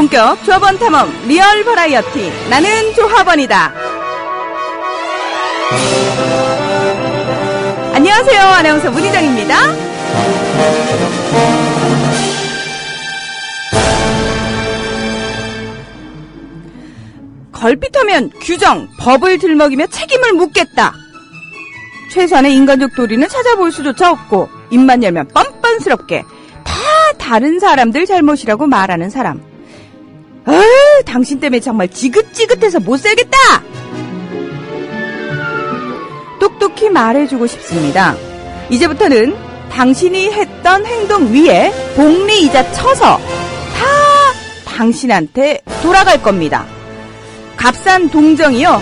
본격 조합원 탐험 리얼 버라이어티 나는 조합원이다. 안녕하세요. 아나운서 문희정입니다. 걸핏하면 규정, 법을 들먹이며 책임을 묻겠다. 최소한의 인간적 도리는 찾아볼 수조차 없고 입만 열면 뻔뻔스럽게 다 다른 사람들 잘못이라고 말하는 사람. 당신 때문에 정말 지긋지긋해서 못 살겠다. 똑똑히 말해주고 싶습니다. 이제부터는 당신이 했던 행동 위에 복리이자 쳐서 다 당신한테 돌아갈 겁니다. 값싼 동정이요.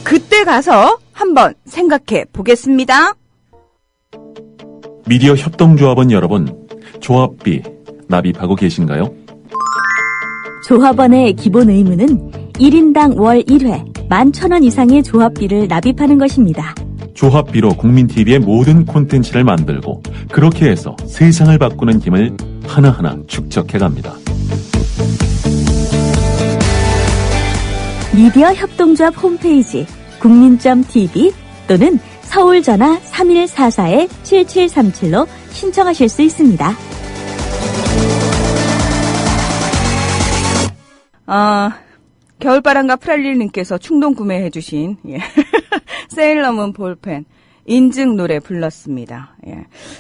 그때 가서 한번 생각해 보겠습니다. 미디어 협동조합원 여러분, 조합비 납입하고 계신가요? 조합원의 기본 의무는 1인당 월 1회 11,000원 이상의 조합비를 납입하는 것입니다. 조합비로 국민TV의 모든 콘텐츠를 만들고 그렇게 해서 세상을 바꾸는 힘을 하나하나 축적해갑니다. 미디어 협동조합 홈페이지 국민.tv 또는 서울전화 3144-7737로 신청하실 수 있습니다. 겨울바람과 프랄릴님께서 충동 구매해주신 세일러문 볼펜 인증 노래 불렀습니다.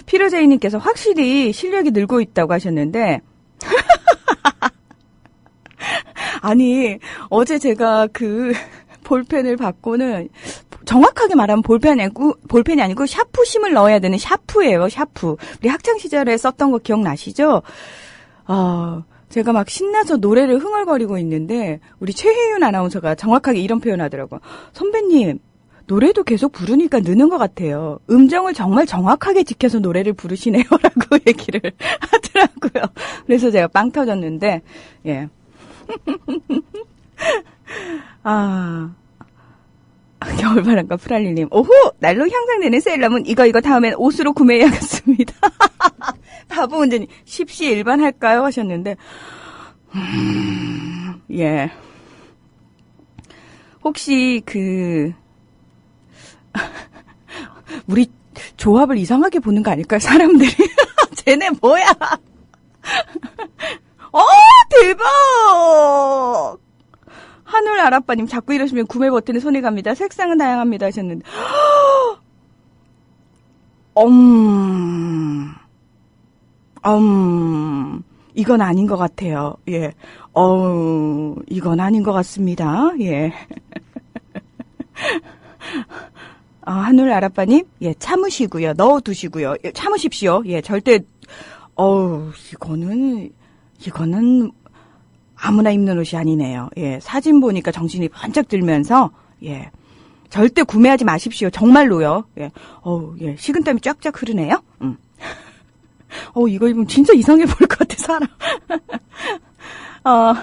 피로제이님께서 확실히 실력이 늘고 있다고 하셨는데 아니 어제 제가 그 볼펜을 받고는 정확하게 말하면 볼펜이 아니고 샤프심을 넣어야 되는 샤프예요. 샤프. 우리 학창시절에 썼던 거 기억나시죠? 제가 막 신나서 노래를 흥얼거리고 있는데 우리 최혜윤 아나운서가 정확하게 이런 표현하더라고요. 선배님, 노래도 계속 부르니까 느는 것 같아요. 음정을 정말 정확하게 지켜서 노래를 부르시네요. 라고 얘기를 하더라고요. 그래서 제가 빵 터졌는데, 예. 겨울바람과 프랄리님, 오호! 날로 향상되는 세일러문, 이거 다음엔 옷으로 구매해야겠습니다. 바보 운전이, 십시일반 할까요? 하셨는데, 예. 혹시 우리 조합을 이상하게 보는 거 아닐까요? 사람들이. 쟤네 뭐야? 대박! 하늘 아라빠님, 자꾸 이러시면 구매 버튼에 손이 갑니다. 색상은 다양합니다. 하셨는데, 이건 아닌 것 같아요. 예. 이건 아닌 것 같습니다. 예. 하늘 아라빠님, 예, 참으시고요. 넣어두시고요. 예, 참으십시오. 예, 절대, 이거는 아무나 입는 옷이 아니네요. 예, 사진 보니까 정신이 번쩍 들면서, 예, 절대 구매하지 마십시오. 정말로요. 예, 예, 식은땀이 쫙쫙 흐르네요. 이거 입으면 진짜 이상해 보일 것 같아, 사람.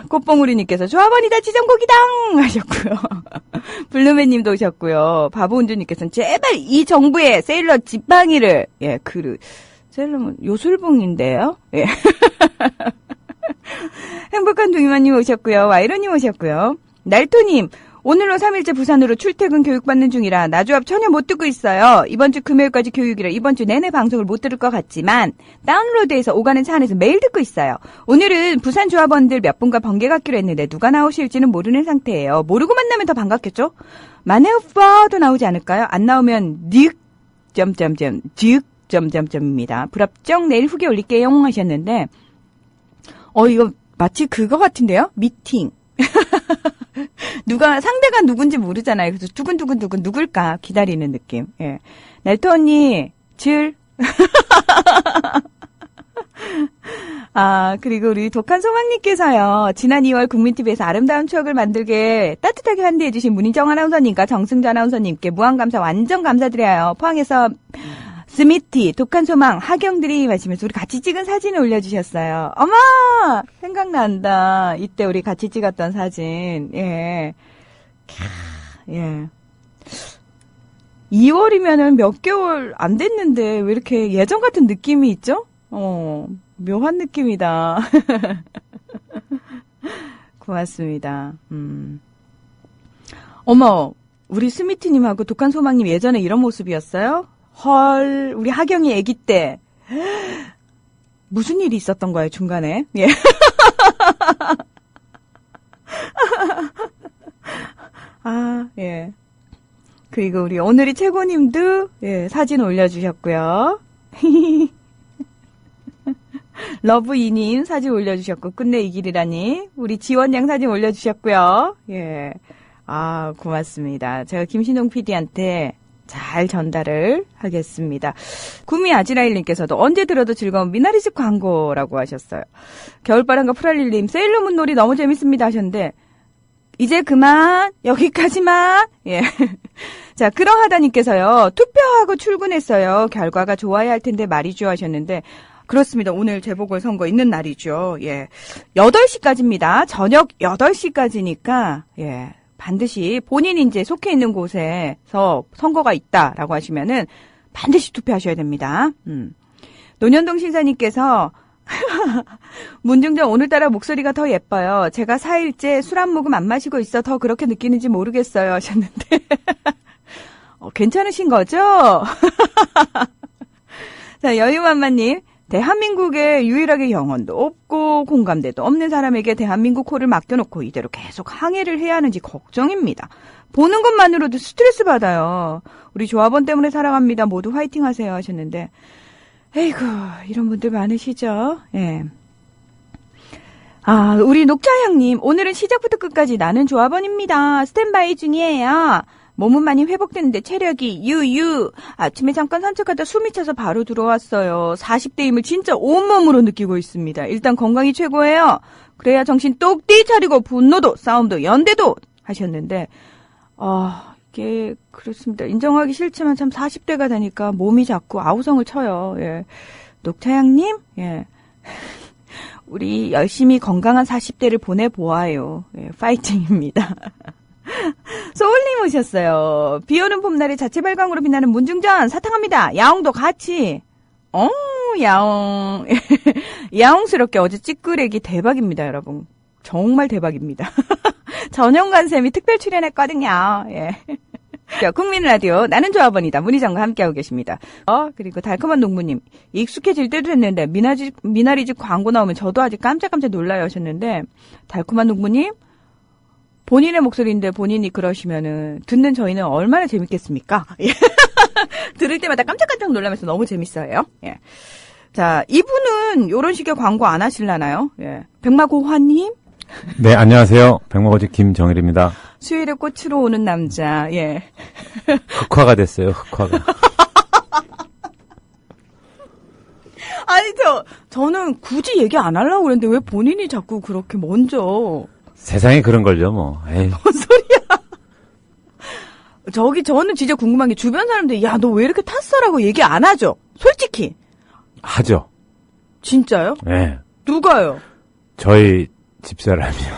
꽃봉우리님께서 조합원이다 지정복이당 하셨고요. 블루맨님도 오셨고요. 바보운주님께서는 제발 이 정부의 세일러 지팡이를, 예, 세일러는 요술봉인데요. 예. 행복한 동이마님 오셨고요. 와이로님 오셨고요. 날토님, 오늘로 3일째 부산으로 출퇴근 교육받는 중이라 나조합 전혀 못 듣고 있어요. 이번 주 금요일까지 교육이라 이번 주 내내 방송을 못 들을 것 같지만 다운로드해서 오가는 차 안에서 매일 듣고 있어요. 오늘은 부산 조합원들 몇 분과 번개 갖기로 했는데 누가 나오실지는 모르는 상태예요. 모르고 만나면 더 반갑겠죠? 마네 오빠도 나오지 않을까요? 안 나오면 닉 점점점입니다. 불합정 내일 후기 올릴게요 하셨는데 이거 마치 그거 같은데요? 미팅. 상대가 누군지 모르잖아요. 그래서 두근두근 누굴까 기다리는 느낌. 예. 날토 언니, 그리고 우리 독한 소망님께서요. 지난 2월 국민TV에서 아름다운 추억을 만들게 따뜻하게 환대해주신 문희정 아나운서님과 정승주 아나운서님께 무한감사 완전 감사드려요. 포항에서 스미티, 독한 소망, 하경들이 마시면서 우리 같이 찍은 사진을 올려주셨어요. 어머! 생각난다. 이때 우리 같이 찍었던 사진. 예. 예. 2월이면은 몇 개월 안 됐는데 왜 이렇게 예전 같은 느낌이 있죠? 묘한 느낌이다. 고맙습니다. 어머, 우리 스미트님하고 독한소망님 예전에 이런 모습이었어요? 헐, 우리 하경이 아기 때. 무슨 일이 있었던 거예요, 중간에? 예. 아, 예. 그리고 우리 오늘이 최고님도, 예, 사진 올려주셨고요. 러브이님 사진 올려주셨고, 끝내 이 길이라니. 우리 지원양 사진 올려주셨고요. 예. 아, 고맙습니다. 제가 김신동 PD한테 잘 전달을 하겠습니다. 구미 아지라일님께서도 언제 들어도 즐거운 미나리집 광고라고 하셨어요. 겨울바람과 프랄릴님, 세일러문 놀이 너무 재밌습니다 하셨는데, 이제 그만, 여기까지만, 예. 자, 그러하다님께서요, 투표하고 출근했어요. 결과가 좋아야 할 텐데 말이죠 하셨는데, 그렇습니다. 오늘 재보궐선거 있는 날이죠. 예. 8시까지입니다. 저녁 8시까지니까, 예. 반드시 본인이 이제 속해 있는 곳에서 선거가 있다라고 하시면은 반드시 투표하셔야 됩니다. 노년동 신사님께서 문중전 오늘따라 목소리가 더 예뻐요. 제가 4일째 술 한 모금 안 마시고 있어 더 그렇게 느끼는지 모르겠어요 하셨는데 괜찮으신 거죠? 자, 여유만마님. 대한민국에 유일하게 영혼도 없고 공감대도 없는 사람에게 대한민국 코를 맡겨놓고 이대로 계속 항해를 해야 하는지 걱정입니다. 보는 것만으로도 스트레스 받아요. 우리 조합원 때문에 살아갑니다. 모두 화이팅 하세요 하셨는데 에이구 이런 분들 많으시죠. 예. 아, 우리 녹차향님 오늘은 시작부터 끝까지 나는 조합원입니다. 스탠바이 중이에요. 몸은 많이 회복됐는데 체력이 유유. 아침에 잠깐 산책하다 숨이 차서 바로 들어왔어요. 40대임을 진짜 온몸으로 느끼고 있습니다. 일단 건강이 최고예요. 그래야 정신 똑띠 차리고 분노도 싸움도 연대도 하셨는데 이게 그렇습니다. 인정하기 싫지만 참 40대가 되니까 몸이 자꾸 아우성을 쳐요. 예. 녹차양님 예. 우리 열심히 건강한 40대를 보내보아요. 예. 파이팅입니다. 소울님 오셨어요. 비오는 봄날에 자체 발광으로 빛나는 문중전 사탕합니다. 야옹도 같이. 야옹. 야옹스럽게 어제 찌끄레기 대박입니다, 여러분. 정말 대박입니다. 전용관쌤이 특별 출연했거든요. 예. 국민라디오 나는 조합원이다. 문희정과 함께하고 계십니다. 그리고 달콤한 농부님. 익숙해질 때도 됐는데 미나리집 광고 나오면 저도 아직 깜짝깜짝 놀라요 하셨는데 달콤한 농부님. 본인의 목소리인데 본인이 그러시면은 듣는 저희는 얼마나 재밌겠습니까? 들을 때마다 깜짝깜짝 놀라면서 너무 재밌어요. 예. 자, 이분은 이런 식의 광고 안 하실라나요? 예. 백마고화님? 네, 안녕하세요. 백마고지 김정일입니다. 수요일에 꽃으로 오는 남자. 예. 흑화가 됐어요. 흑화가. 아니 저는 굳이 얘기 안 하려고 그랬는데 왜 본인이 자꾸 그렇게 먼저. 세상에 그런 걸요, 뭐. 에이. 뭔 소리야. 저는 진짜 궁금한 게 주변 사람들이 야, 너 왜 이렇게 탔어라고 얘기 안 하죠? 솔직히. 하죠. 진짜요? 네. 누가요? 저희 집사람이요.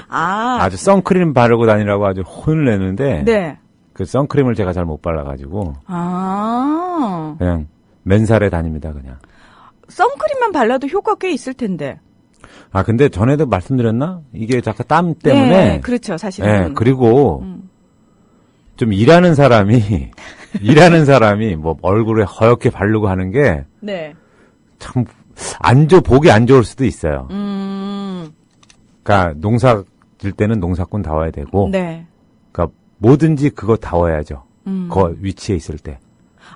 아주 선크림 바르고 다니라고 아주 혼을 내는데. 네. 그 선크림을 제가 잘 못 발라가지고. 그냥 맨살에 다닙니다, 그냥. 선크림만 발라도 효과 꽤 있을 텐데. 근데 전에도 말씀드렸나? 이게 잠깐 땀 때문에. 네, 그렇죠, 사실은. 네, 그리고 좀 일하는 사람이 뭐 얼굴에 허옇게 바르고 하는 게. 네. 참, 보기 안 좋을 수도 있어요. 그러니까 농사 질 때는 농사꾼 다워야 되고. 네. 그러니까 뭐든지 그거 다워야죠. 그 위치에 있을 때.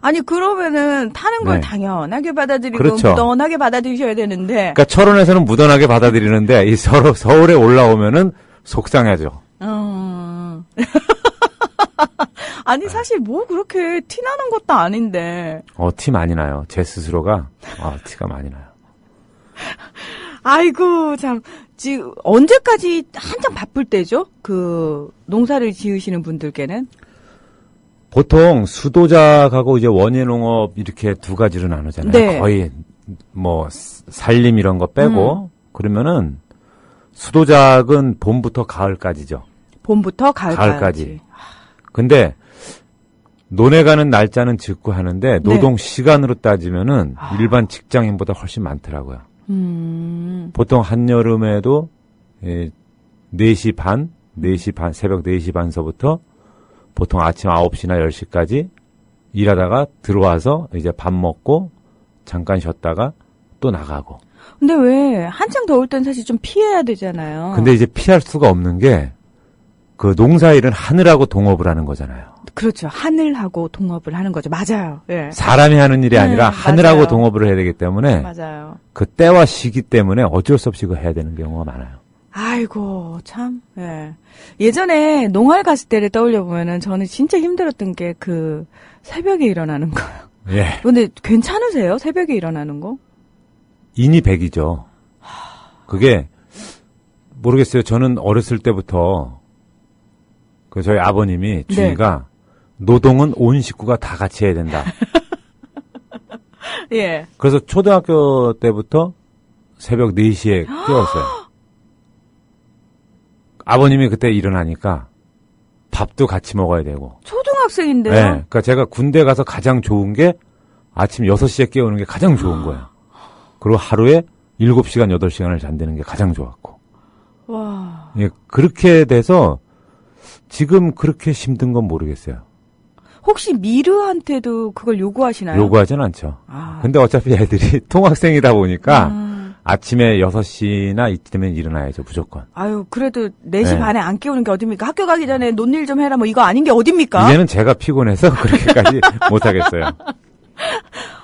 아니 그러면은 타는 걸 당연하게 받아들이고 그렇죠. 무던하게 받아들이셔야 되는데. 그러니까 철원에서는 무던하게 받아들이는데 이 서울에 올라오면은 속상하죠. 아니 사실 뭐 그렇게 티 나는 것도 아닌데. 티 많이 나요. 제 스스로가 티가 많이 나요. 아이고 참 지금 언제까지 한창 바쁠 때죠? 그 농사를 지으시는 분들께는. 보통 수도작하고 이제 원예농업 이렇게 두 가지로 나누잖아요. 네. 거의 뭐 살림 이런 거 빼고 그러면은 수도작은 봄부터 가을까지죠. 봄부터 가을까지. 근데 논에 가는 날짜는 짚고 하는데 노동 시간으로 따지면은 일반 직장인보다 훨씬 많더라고요. 보통 한여름에도 4시 반, 새벽 4시 반서부터 보통 아침 9시나 10시까지 일하다가 들어와서 이제 밥 먹고 잠깐 쉬었다가 또 나가고. 근데 왜 한창 더울 땐 사실 좀 피해야 되잖아요. 근데 이제 피할 수가 없는 게 그 농사일은 하늘하고 동업을 하는 거잖아요. 그렇죠. 하늘하고 동업을 하는 거죠. 맞아요. 예. 사람이 하는 일이 아니라 하늘하고 맞아요. 동업을 해야 되기 때문에 맞아요. 그 때와 시기 때문에 어쩔 수 없이 그 해야 되는 경우가 많아요. 아이고, 참, 예. 예전에 농활 갔을 때를 떠올려 보면은 저는 진짜 힘들었던 게 그 새벽에 일어나는 거예요. 예. 근데 괜찮으세요? 새벽에 일어나는 거? 인이 백이죠. 그게 모르겠어요. 저는 어렸을 때부터 그 저희 아버님이 주의가 노동은 온 식구가 다 같이 해야 된다. 예. 그래서 초등학교 때부터 새벽 4시에 깨웠어요. 아버님이 그때 일어나니까 밥도 같이 먹어야 되고. 초등학생인데요? 네. 그러니까 제가 군대 가서 가장 좋은 게 아침 6시에 깨우는 게 가장 좋은 거예요. 그리고 하루에 7시간, 8시간을 잔다는 게 가장 좋았고. 와. 예, 그렇게 돼서 지금 그렇게 힘든 건 모르겠어요. 혹시 미르한테도 그걸 요구하시나요? 요구하진 않죠. 아. 근데 어차피 애들이 통학생이다 보니까 아침에 6시나 이쯤엔 일어나야죠, 무조건. 아유, 그래도 4시 네. 반에 안 깨우는 게 어딥니까? 학교 가기 전에 논일 좀 해라, 뭐 이거 아닌 게 어딥니까? 이제는 제가 피곤해서 그렇게까지 못하겠어요.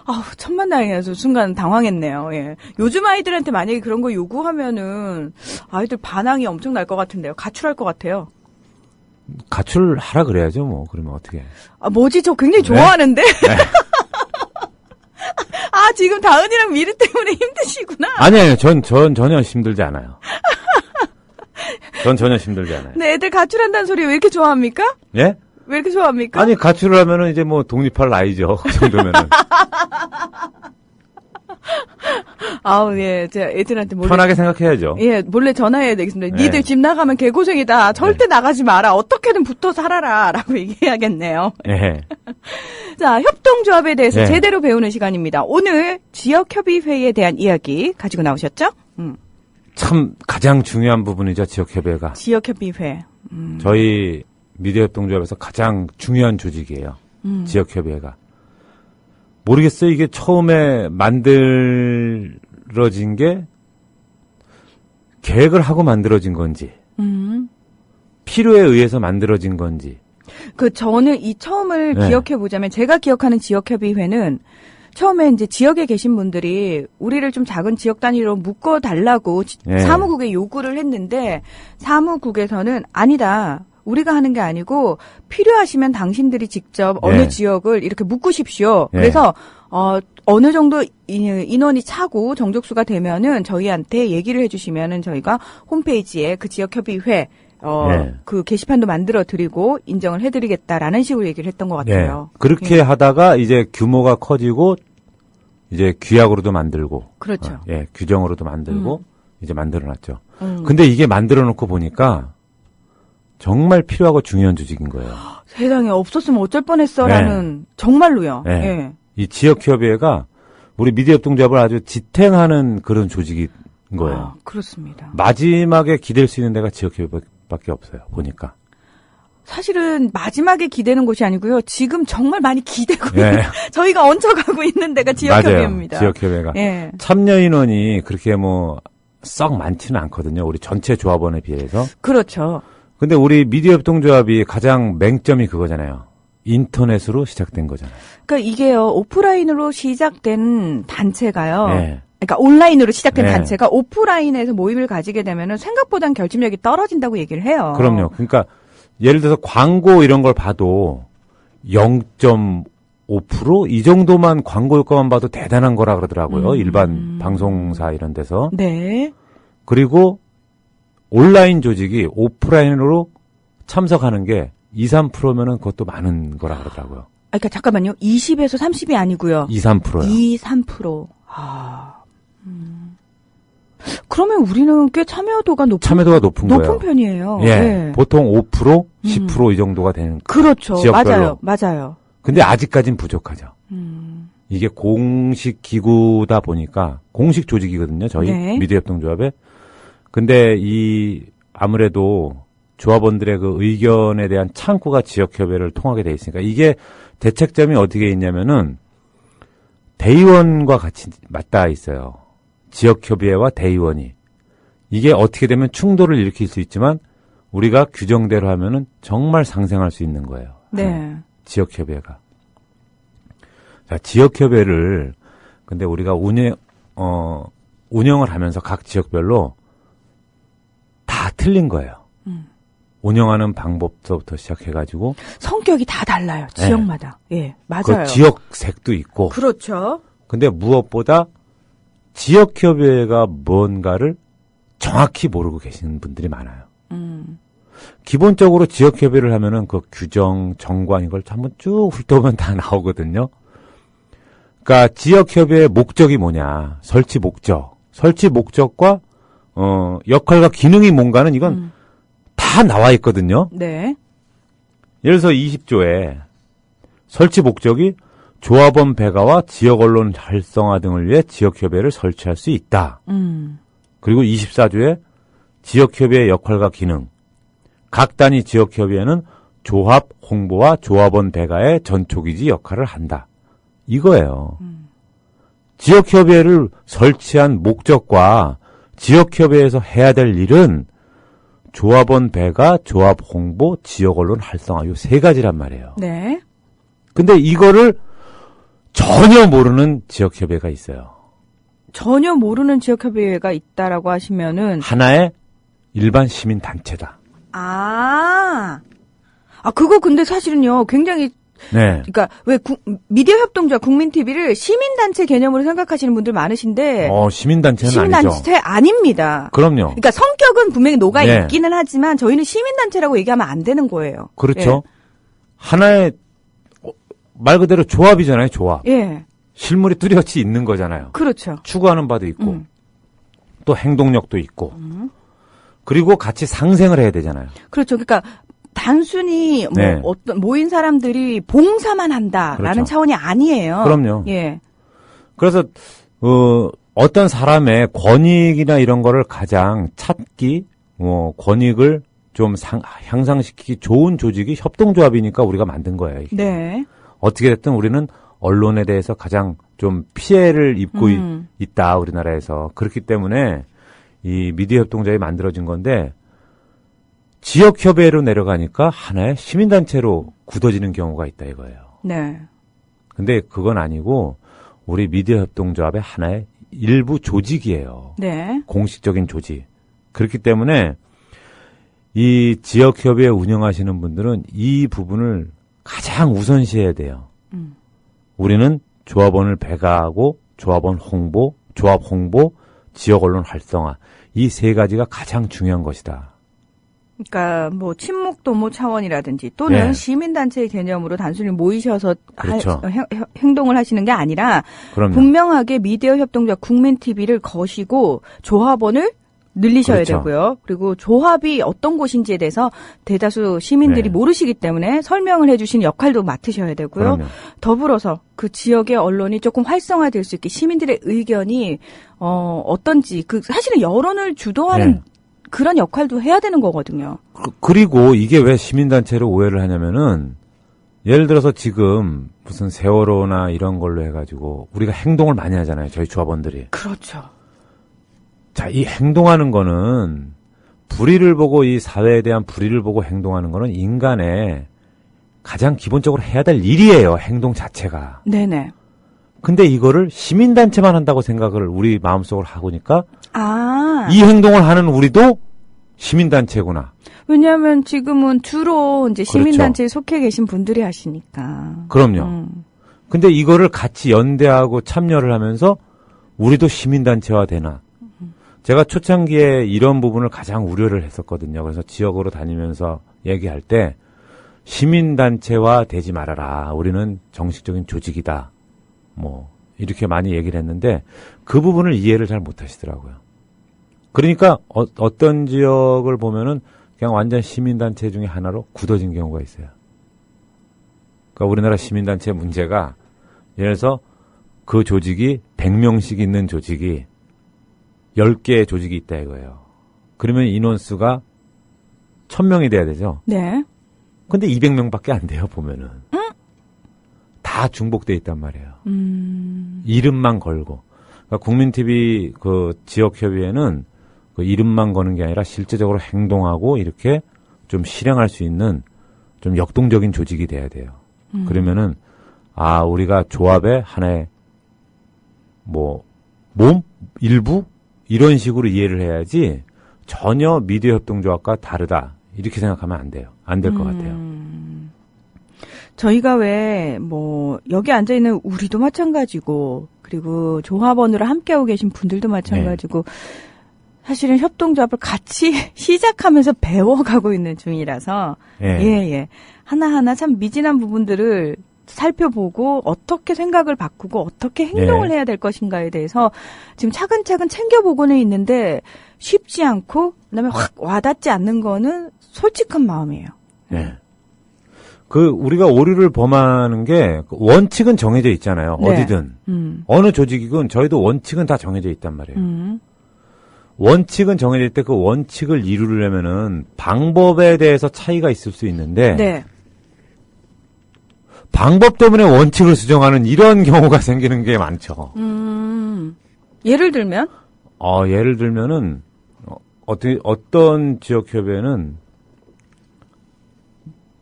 아우, 천만다행이에요. 저 순간 당황했네요. 예. 요즘 아이들한테 만약에 그런 거 요구하면은 아이들 반항이 엄청 날 것 같은데요. 가출할 것 같아요. 가출하라 그래야죠, 뭐. 그러면 어떻게 해. 아, 뭐지? 저 굉장히 좋아하는데? 아, 지금 다은이랑 미르 때문에 힘드시구나. 아니에요. 전 전혀 힘들지 않아요. 전 전혀 힘들지 않아요. 근데 애들 가출한다는 소리 왜 이렇게 좋아합니까? 예? 왜 이렇게 좋아합니까? 아니, 가출을 하면은 이제 뭐 독립할 나이죠. 그 정도면은. 아우, 예. 제가 애들한테 몰래. 편하게 생각해야죠. 예, 몰래 전화해야 되겠습니다. 네. 니들 집 나가면 개고생이다. 절대 나가지 마라. 어떻게든 붙어 살아라. 라고 얘기해야겠네요. 예. 자, 협동조합에 대해서 네. 제대로 배우는 시간입니다. 오늘 지역협의회에 대한 이야기 가지고 나오셨죠? 참 가장 중요한 부분이죠, 지역협의회가. 지역협의회. 저희 미디어협동조합에서 가장 중요한 조직이에요. 지역협의회가. 모르겠어요. 이게 처음에 만들어진 게 계획을 하고 만들어진 건지, 필요에 의해서 만들어진 건지. 저는 이 처음을 네. 기억해보자면, 제가 기억하는 지역협의회는 처음에 이제 지역에 계신 분들이 우리를 좀 작은 지역 단위로 묶어달라고 네. 사무국에 요구를 했는데, 사무국에서는 아니다. 우리가 하는 게 아니고 필요하시면 당신들이 직접 어느 네. 지역을 이렇게 묶으십시오. 네. 그래서 어느 정도 인원이 차고 정족수가 되면은 저희한테 얘기를 해주시면은 저희가 홈페이지에 그 지역협의회 네. 그 게시판도 만들어 드리고 인정을 해드리겠다라는 식으로 얘기를 했던 것 같아요. 그렇게 예. 하다가 이제 규모가 커지고 이제 규약으로도 만들고, 그렇죠. 규정으로도 만들고 이제 만들어놨죠. 음. 근데 이게 만들어놓고 보니까 정말 필요하고 중요한 조직인 거예요. 세상에 없었으면 어쩔 뻔했어라는 정말로요. 네. 예. 이 지역협의회가 우리 미디어협동조합을 아주 지탱하는 그런 조직인 거예요. 아, 그렇습니다. 마지막에 기댈 수 있는 데가 지역협의회밖에 없어요. 보니까. 사실은 마지막에 기대는 곳이 아니고요. 지금 정말 많이 기대고 예. 있는, 저희가 얹혀가고 있는 데가 지역협의회입니다. 맞아요. 지역협의회가. 예. 참여 인원이 그렇게 썩 많지는 않거든요. 우리 전체 조합원에 비해서. 그렇죠. 근데 우리 미디어협동조합이 가장 맹점이 그거잖아요. 인터넷으로 시작된 거잖아요. 그러니까 이게요, 오프라인으로 시작된 단체가요. 예. 그러니까 온라인으로 시작된 네. 단체가 오프라인에서 모임을 가지게 되면은 생각보단 결집력이 떨어진다고 얘기를 해요. 그럼요. 그러니까 예를 들어서 광고 이런 걸 봐도 0.5% 이 정도만 광고 효과만 봐도 대단한 거라 그러더라고요. 일반 방송사 이런 데서. 네. 그리고 온라인 조직이 오프라인으로 참석하는 게 2, 3%면은 그것도 많은 거라 그러더라고요. 그러니까 잠깐만요. 20에서 30이 아니고요. 2, 3%요. 2, 3%. 그러면 우리는 꽤 참여도가 참여도가 높은 거예요. 높은 편이에요. 예. 네. 보통 5%, 10% 이 정도가 되는 그렇죠. 지역별로. 맞아요. 근데 아직까진 부족하죠. 이게 공식 기구다 보니까 공식 조직이거든요. 저희 네. 미디어협동조합에. 근데 아무래도 조합원들의 그 의견에 대한 창구가 지역협의회를 통하게 돼 있으니까 이게 대책점이 어떻게 있냐면은 대의원과 같이 맞닿아 있어요. 지역협의회와 대의원이. 이게 어떻게 되면 충돌을 일으킬 수 있지만 우리가 규정대로 하면은 정말 상생할 수 있는 거예요. 네. 지역협의회가. 자, 지역협의회를 근데 우리가 운영을 하면서 각 지역별로 다 틀린 거예요. 운영하는 방법부터 시작해가지고 성격이 다 달라요. 지역마다. 예, 맞아요. 그 지역색도 있고. 그렇죠. 근데 무엇보다 지역협의회가 뭔가를 정확히 모르고 계시는 분들이 많아요. 기본적으로 지역협의회를 하면은 그 규정, 정관 이걸 한번 쭉 훑어보면 다 나오거든요. 그러니까 지역협의회의 목적이 뭐냐, 설치 목적과 역할과 기능이 뭔가는 이건 다 나와 있거든요. 네. 예를 들어서 20조에 설치 목적이 조합원 배가와 지역 언론 활성화 등을 위해 지역협의회를 설치할 수 있다. 그리고 24조에 지역협의회 역할과 기능. 각 단위 지역협의회는 조합 홍보와 조합원 배가의 전초기지 역할을 한다. 이거예요. 지역협의회를 설치한 목적과 지역협의회에서 해야 될 일은 조합원 배가, 조합 홍보, 지역 언론 활성화 요 세 가지란 말이에요. 네. 근데 이거를 전혀 모르는 지역협의회가 있어요. 전혀 모르는 지역협의회가 있다라고 하시면은 하나의 일반 시민단체다. 그거 근데 사실은요, 굉장히, 네. 그러니까 왜 미디어 협동조합 국민TV를 시민단체 개념으로 생각하시는 분들 많으신데 시민단체는 시민단체 아니죠. 아닙니다. 그럼요. 그러니까 성격은 분명히 녹아 네. 있기는 하지만 저희는 시민단체라고 얘기하면 안 되는 거예요. 그렇죠. 하나의 말 그대로 조합이잖아요. 조합. 예. 실물이 뚜렷이 있는 거잖아요. 그렇죠. 추구하는 바도 있고 또 행동력도 있고 그리고 같이 상생을 해야 되잖아요. 그렇죠. 그러니까 단순히 네. 어떤 모인 사람들이 봉사만 한다라는 그렇죠. 차원이 아니에요. 그럼요. 예. 그래서 어떤 사람의 권익이나 이런 거를 가장 찾기, 권익을 좀 향상시키기 좋은 조직이 협동조합이니까 우리가 만든 거예요. 이게. 네. 어떻게 됐든 우리는 언론에 대해서 가장 좀 피해를 입고 있다, 우리나라에서. 그렇기 때문에 이 미디어 협동조합이 만들어진 건데 지역협의회로 내려가니까 하나의 시민단체로 굳어지는 경우가 있다 이거예요. 네. 근데 그건 아니고 우리 미디어 협동조합의 하나의 일부 조직이에요. 네. 공식적인 조직. 그렇기 때문에 이 지역협의회 운영하시는 분들은 이 부분을 가장 우선시해야 돼요. 우리는 조합원을 배가하고 조합원 홍보, 조합 홍보, 지역 언론 활성화 이 세 가지가 가장 중요한 것이다. 그러니까 뭐 친목도모 차원이라든지 또는 네. 시민단체의 개념으로 단순히 모이셔서 그렇죠. 행동을 하시는 게 아니라 그럼요. 분명하게 미디어 협동조합 국민TV를 거시고 조합원을 늘리셔야 그렇죠. 되고요. 그리고 조합이 어떤 곳인지에 대해서 대다수 시민들이 네. 모르시기 때문에 설명을 해주시는 역할도 맡으셔야 되고요. 그럼요. 더불어서 그 지역의 언론이 조금 활성화될 수 있게 시민들의 의견이 어떤지 사실은 여론을 주도하는 네. 그런 역할도 해야 되는 거거든요. 그리고 이게 왜 시민단체로 오해를 하냐면은 예를 들어서 지금 무슨 세월호나 이런 걸로 해가지고 우리가 행동을 많이 하잖아요. 저희 조합원들이. 그렇죠. 자, 이 행동하는 거는 불의를 보고 이 사회에 대한 불의를 보고 행동하는 거는 인간의 가장 기본적으로 해야 될 일이에요. 행동 자체가. 네네. 근데 이거를 시민단체만 한다고 생각을 우리 마음속으로 하고니까 이 행동을 하는 우리도 시민단체구나. 왜냐하면 지금은 주로 이제 그렇죠. 시민단체에 속해 계신 분들이 하시니까. 그럼요. 근데 이거를 같이 연대하고 참여를 하면서 우리도 시민단체화 되나. 제가 초창기에 이런 부분을 가장 우려를 했었거든요. 그래서 지역으로 다니면서 얘기할 때 시민단체화 되지 말아라. 우리는 정식적인 조직이다. 이렇게 많이 얘기를 했는데 그 부분을 이해를 잘 못하시더라고요. 그러니까 어떤 지역을 보면은 그냥 완전 시민단체 중에 하나로 굳어진 경우가 있어요. 그러니까 우리나라 시민단체 문제가 예를 들어서 그 조직이 100명씩 있는 조직이 10개의 조직이 있다 이거예요. 그러면 인원수가 1000명이 돼야 되죠. 네. 근데 200명밖에 안 돼요, 보면은. 다 중복돼 있단 말이에요. 이름만 걸고. 그러니까 국민TV 그 지역협의회는 그 이름만 거는 게 아니라 실제적으로 행동하고 이렇게 좀 실행할 수 있는 좀 역동적인 조직이 돼야 돼요. 그러면은, 아, 우리가 조합의 하나의 몸? 일부? 이런 식으로 이해를 해야지 전혀 미디어 협동조합과 다르다. 이렇게 생각하면 안 돼요. 안 될 것 같아요. 저희가 왜, 여기 앉아있는 우리도 마찬가지고, 그리고 조합원으로 함께하고 계신 분들도 마찬가지고, 사실은 협동조합을 같이 시작하면서 배워가고 있는 중이라서, 예. 하나하나 참 미진한 부분들을 살펴보고 어떻게 생각을 바꾸고 어떻게 행동을 해야 될 것인가에 대해서 지금 차근차근 챙겨보고는 있는데 쉽지 않고 그다음에 확 와닿지 않는 거는 솔직한 마음이에요. 네. 우리가 오류를 범하는 게 원칙은 정해져 있잖아요. 네. 어디든. 어느 조직이건 저희도 원칙은 다 정해져 있단 말이에요. 원칙은 정해질 때 그 원칙을 이루려면은 방법에 대해서 차이가 있을 수 있는데 네. 방법 때문에 원칙을 수정하는 이런 경우가 생기는 게 많죠. 예를 들면? 예를 들면은, 어떤 지역협의회는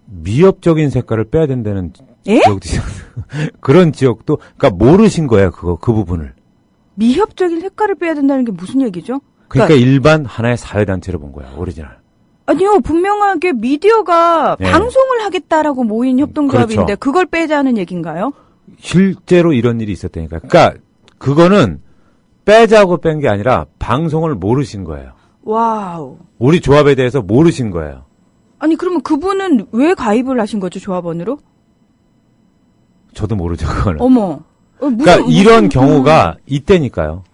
미협적인 색깔을 빼야 된다는 지역도 그런 지역도, 그러니까 모르신 거예요, 그 부분을. 미협적인 색깔을 빼야 된다는 게 무슨 얘기죠? 그러니까 일반 하나의 사회단체를 본 거야, 오리지널. 아니요, 분명하게 미디어가 방송을 하겠다라고 모인 협동조합인데 그렇죠. 그걸 빼자는 얘기인가요? 실제로 이런 일이 있었다니까. 그러니까 그거는 빼자고 뺀 게 아니라 방송을 모르신 거예요. 와우. 우리 조합에 대해서 모르신 거예요. 아니 그러면 그분은 왜 가입을 하신 거죠, 조합원으로? 저도 모르죠, 그거는. 어머. 그러니까 이런 경우가 있다니까요.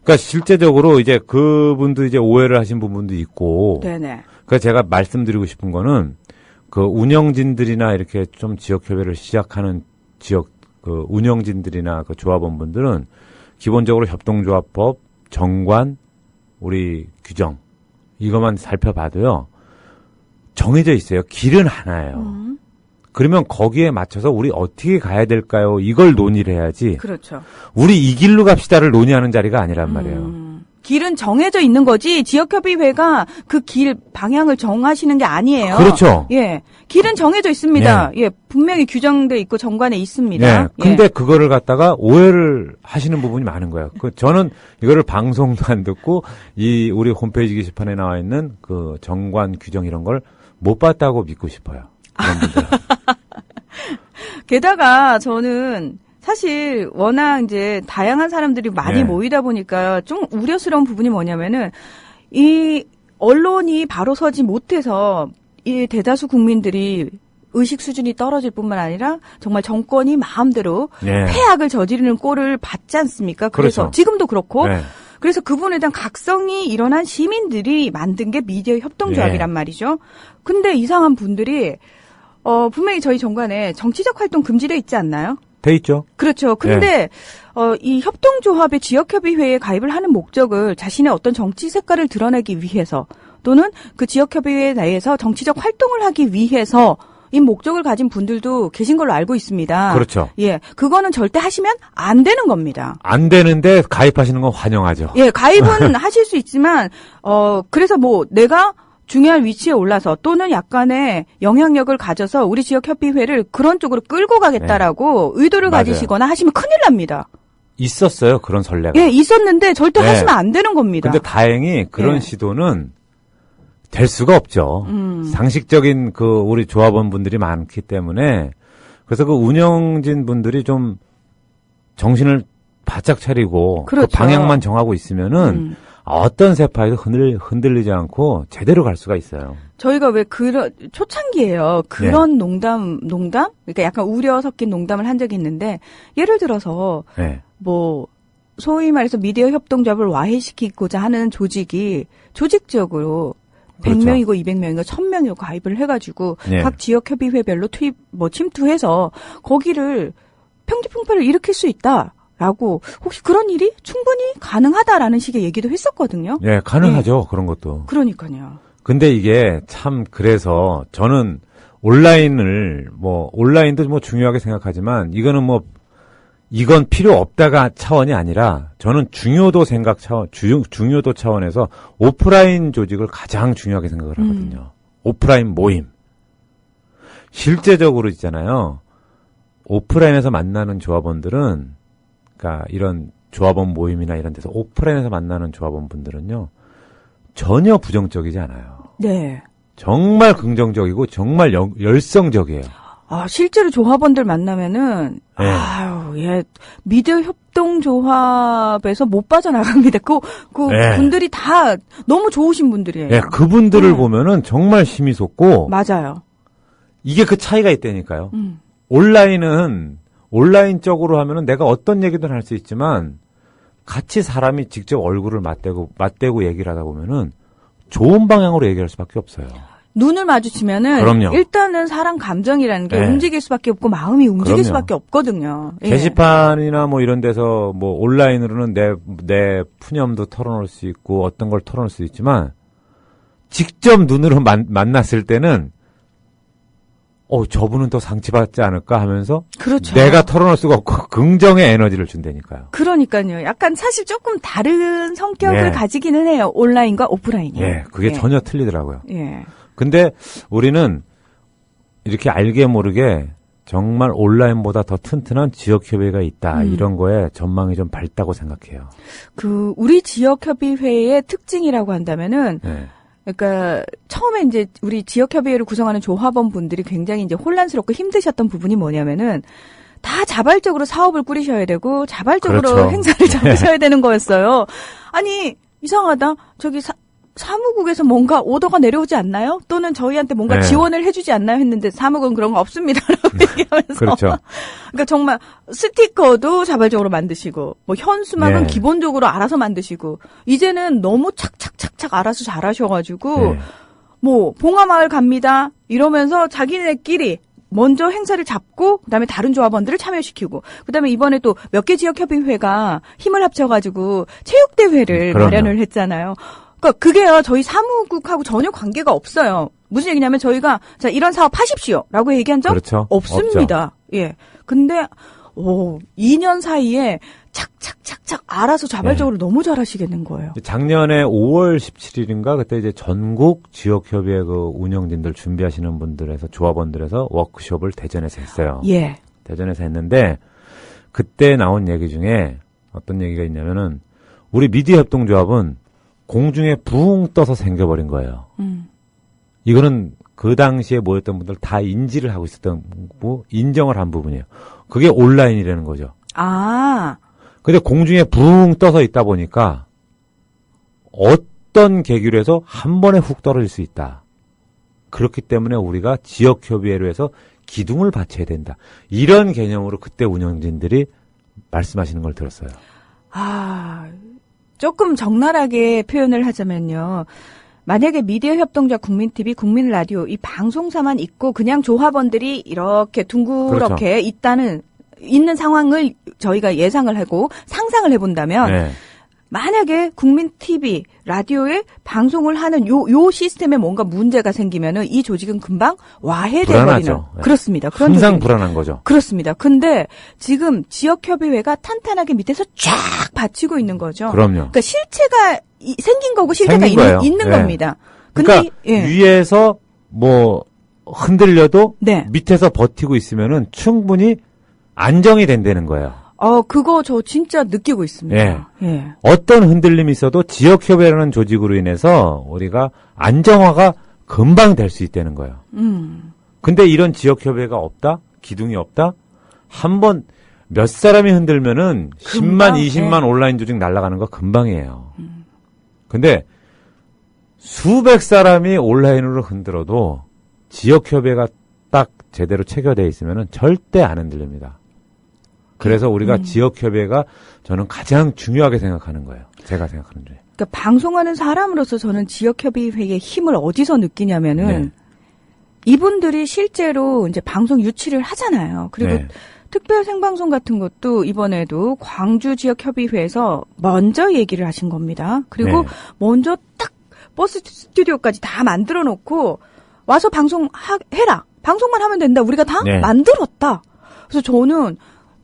그러니까 실제적으로 이제 그분도 이제 오해를 하신 부분도 있고. 네네. 그러니까 제가 말씀드리고 싶은 거는 그 운영진들이나 이렇게 좀 지역협의를 시작하는 지역 그 운영진들이나 그 조합원분들은 기본적으로 협동조합법, 정관, 우리 규정 이것만 살펴봐도요 정해져 있어요. 길은 하나예요. 그러면 거기에 맞춰서 우리 어떻게 가야 될까요? 이걸 논의를 해야지. 그렇죠. 우리 이 길로 갑시다를 논의하는 자리가 아니란 말이에요. 길은 정해져 있는 거지 지역협의회가 그 길 방향을 정하시는 게 아니에요. 그렇죠. 예, 길은 정해져 있습니다. 예, 분명히 규정돼 있고 정관에 있습니다. 네. 근데 그거를 갖다가 오해를 하시는 부분이 많은 거예요. 저는 이거를 방송도 안 듣고 이 우리 홈페이지 게시판에 나와 있는 그 정관 규정 이런 걸 못 봤다고 믿고 싶어요. 그런 분들은. 게다가 저는 사실 워낙 이제 다양한 사람들이 많이 모이다 보니까 좀 우려스러운 부분이 뭐냐면은 이 언론이 바로 서지 못해서 이 대다수 국민들이 의식 수준이 떨어질 뿐만 아니라 정말 정권이 마음대로 폐악을 저지르는 꼴을 받지 않습니까? 그래서 그렇죠. 지금도 그렇고 그래서 그분에 대한 각성이 일어난 시민들이 만든 게 미디어 협동조합이란 말이죠. 근데 이상한 분들이 분명히 저희 정관에 정치적 활동 금지되어 있지 않나요? 돼 있죠. 그렇죠. 근데 이 협동조합의 지역협의회에 가입을 하는 목적을 자신의 어떤 정치 색깔을 드러내기 위해서 또는 그 지역협의회 내에서 정치적 활동을 하기 위해서 이 목적을 가진 분들도 계신 걸로 알고 있습니다. 그렇죠. 예, 그거는 절대 하시면 안 되는 겁니다. 안 되는데 가입하시는 건 환영하죠. 예, 가입은 하실 수 있지만 그래서 내가 중요한 위치에 올라서 또는 약간의 영향력을 가져서 우리 지역협의회를 그런 쪽으로 끌고 가겠다라고 의도를 가지시거나 하시면 큰일 납니다. 있었어요, 그런 선례가. 예, 있었는데 절대 하시면 안 되는 겁니다. 근데 다행히 그런 시도는 될 수가 없죠. 상식적인 우리 조합원 분들이 많기 때문에 그래서 그 운영진 분들이 좀 정신을 바짝 차리고 그렇죠. 그 방향만 정하고 있으면은 어떤 세파에도 흔들리지 않고 제대로 갈 수가 있어요. 저희가 왜 초창기예요. 그런 농담? 그러니까 약간 우려 섞인 농담을 한 적이 있는데 예를 들어서 소위 말해서 미디어 협동조합을 와해시키고자 하는 조직이 조직적으로 100명이고 200명이고 1000명이고 가입을 해가지고 각 지역협의회별로 침투해서 거기를 심리 풍파를 일으킬 수 있다라고 혹시 그런 일이 충분히 가능하다라는 식의 얘기도 했었거든요. 예, 가능하죠. 그런 것도. 그러니까요. 근데 이게 참 그래서 저는 온라인도 뭐 중요하게 생각하지만 이거는 뭐 이건 필요 없다가 차원이 아니라 저는 중요도 차원에서 오프라인 조직을 가장 중요하게 생각을 하거든요. 오프라인 모임. 실제적으로 있잖아요. 오프라인에서 만나는 조합원들은, 그러니까 이런 조합원 모임이나 이런 데서 오프라인에서 만나는 조합원 분들은요, 전혀 부정적이지 않아요. 네. 정말 긍정적이고 정말 열성적이에요. 아, 실제로 조합원들 만나면은, 네. 미디어 협동조합에서 못 빠져나갑니다. 네. 분들이 다 너무 좋으신 분들이에요. 네, 그분들을 보면은 정말 힘이 솟고, 맞아요. 이게 그 차이가 있다니까요. 온라인적으로 하면은 내가 어떤 얘기든 할 수 있지만, 같이 사람이 직접 얼굴을 맞대고 얘기를 하다 보면은, 좋은 방향으로 얘기할 수밖에 없어요. 눈을 마주치면은 그럼요. 일단은 사람 감정이라는 게 네. 움직일 수밖에 없고 마음이 움직일 그럼요. 수밖에 없거든요. 예. 게시판이나 뭐 이런 데서 뭐 온라인으로는 내 푸념도 털어놓을 수 있고 어떤 걸 털어놓을 수 있지만 직접 눈으로 만났을 때는 저분은 더 상처받지 않을까 하면서 그렇죠. 내가 털어놓을 수가 없고 긍정의 에너지를 준다니까요. 그러니까요. 약간 사실 조금 다른 성격을 예. 가지기는 해요. 온라인과 오프라인이. 예, 그게 전혀 틀리더라고요. 예. 근데 우리는 이렇게 알게 모르게 정말 온라인보다 더 튼튼한 지역협의회가 있다. 이런 거에 전망이 좀 밝다고 생각해요. 우리 지역협의회의 특징이라고 한다면은, 네. 그러니까 처음에 이제 우리 지역협의회를 구성하는 조합원 분들이 굉장히 이제 혼란스럽고 힘드셨던 부분이 뭐냐면은 다 자발적으로 사업을 꾸리셔야 되고 자발적으로 그렇죠. 행사를 잡으셔야 되는 거였어요. 아니 이상하다. 저기 사무국에서 뭔가 오더가 내려오지 않나요? 또는 저희한테 뭔가 네. 지원을 해주지 않나요? 했는데 사무국은 그런 거 없습니다라고 얘기하면서. 그렇죠. 그러니까 정말 스티커도 자발적으로 만드시고 뭐 현수막은 네. 기본적으로 알아서 만드시고 이제는 너무 착착착착 알아서 잘하셔가지고 네. 뭐 봉화마을 갑니다 이러면서 자기네끼리 먼저 행사를 잡고 그다음에 다른 조합원들을 참여시키고 그다음에 이번에 또 몇 개 지역협의회가 힘을 합쳐가지고 체육대회를 그럼요. 마련을 했잖아요. 그러니까 그게요 저희 사무국하고 전혀 관계가 없어요. 무슨 얘기냐면 저희가 자 이런 사업 하십시오라고 얘기한 적 그렇죠. 없습니다. 예. 근데 2년 사이에 착착착착 알아서 자발적으로 너무 잘하시겠는 거예요. 작년에 5월 17일인가 그때 이제 전국 지역협의회 그 운영진들 준비하시는 분들에서 조합원들에서 워크숍을 대전에서 했어요. 예. 대전에서 했는데 그때 나온 얘기 중에 어떤 얘기가 있냐면은 우리 미디어 협동조합은 공중에 붕 떠서 생겨버린 거예요. 이거는 그 당시에 모였던 분들 다 인지를 하고 있었던 뭐 인정을 한 부분이에요. 그게 온라인이라는 거죠. 아. 근데 공중에 붕 떠서 있다 보니까 어떤 계기로 해서 한 번에 훅 떨어질 수 있다. 그렇기 때문에 우리가 지역협의회로 해서 기둥을 받쳐야 된다. 이런 개념으로 그때 운영진들이 말씀하시는 걸 들었어요. 아. 조금 적나라하게 표현을 하자면요. 만약에 미디어 협동조합 국민TV, 국민라디오 이 방송사만 있고 그냥 조합원들이 이렇게 둥그렇게 그렇죠. 있는 상황을 저희가 예상을 하고 상상을 해본다면 네. 만약에 국민TV, 라디오에 방송을 하는 요 시스템에 뭔가 문제가 생기면은 이 조직은 금방 와해돼버리는. 불안하죠. 네. 그렇습니다. 그런 항상 조직입니다. 불안한 거죠. 그렇습니다. 근데 지금 지역협의회가 탄탄하게 밑에서 쫙 받치고 있는 거죠. 그럼요. 그러니까 실체가 생긴 거고 실체가 생긴 거예요. 있는 네. 겁니다. 근데 그러니까 위에서 뭐 흔들려도 네. 밑에서 버티고 있으면은 충분히 안정이 된다는 거예요. 그거 저 진짜 느끼고 있습니다. 예. 예. 어떤 흔들림이 있어도 지역협의회라는 조직으로 인해서 우리가 안정화가 금방 될 수 있다는 거예요. 근데 이런 지역협의회가 없다? 기둥이 없다? 한번 몇 사람이 흔들면은 금방, 10만, 20만 온라인 조직 날아가는 거 금방이에요. 근데 수백 사람이 온라인으로 흔들어도 지역협의회가 딱 제대로 체결되어 있으면은 절대 안 흔들립니다. 그래서 우리가 지역협의회가 저는 가장 중요하게 생각하는 거예요. 제가 생각하는 중에. 그러니까 방송하는 사람으로서 저는 지역협의회의 힘을 어디서 느끼냐면은 네. 이분들이 실제로 이제 방송 유치를 하잖아요. 그리고 네. 특별 생방송 같은 것도 이번에도 광주지역협의회에서 먼저 얘기를 하신 겁니다. 그리고 네. 먼저 딱 버스 스튜디오까지 다 만들어 놓고 와서 해라. 방송만 하면 된다. 우리가 다 네. 만들었다. 그래서 저는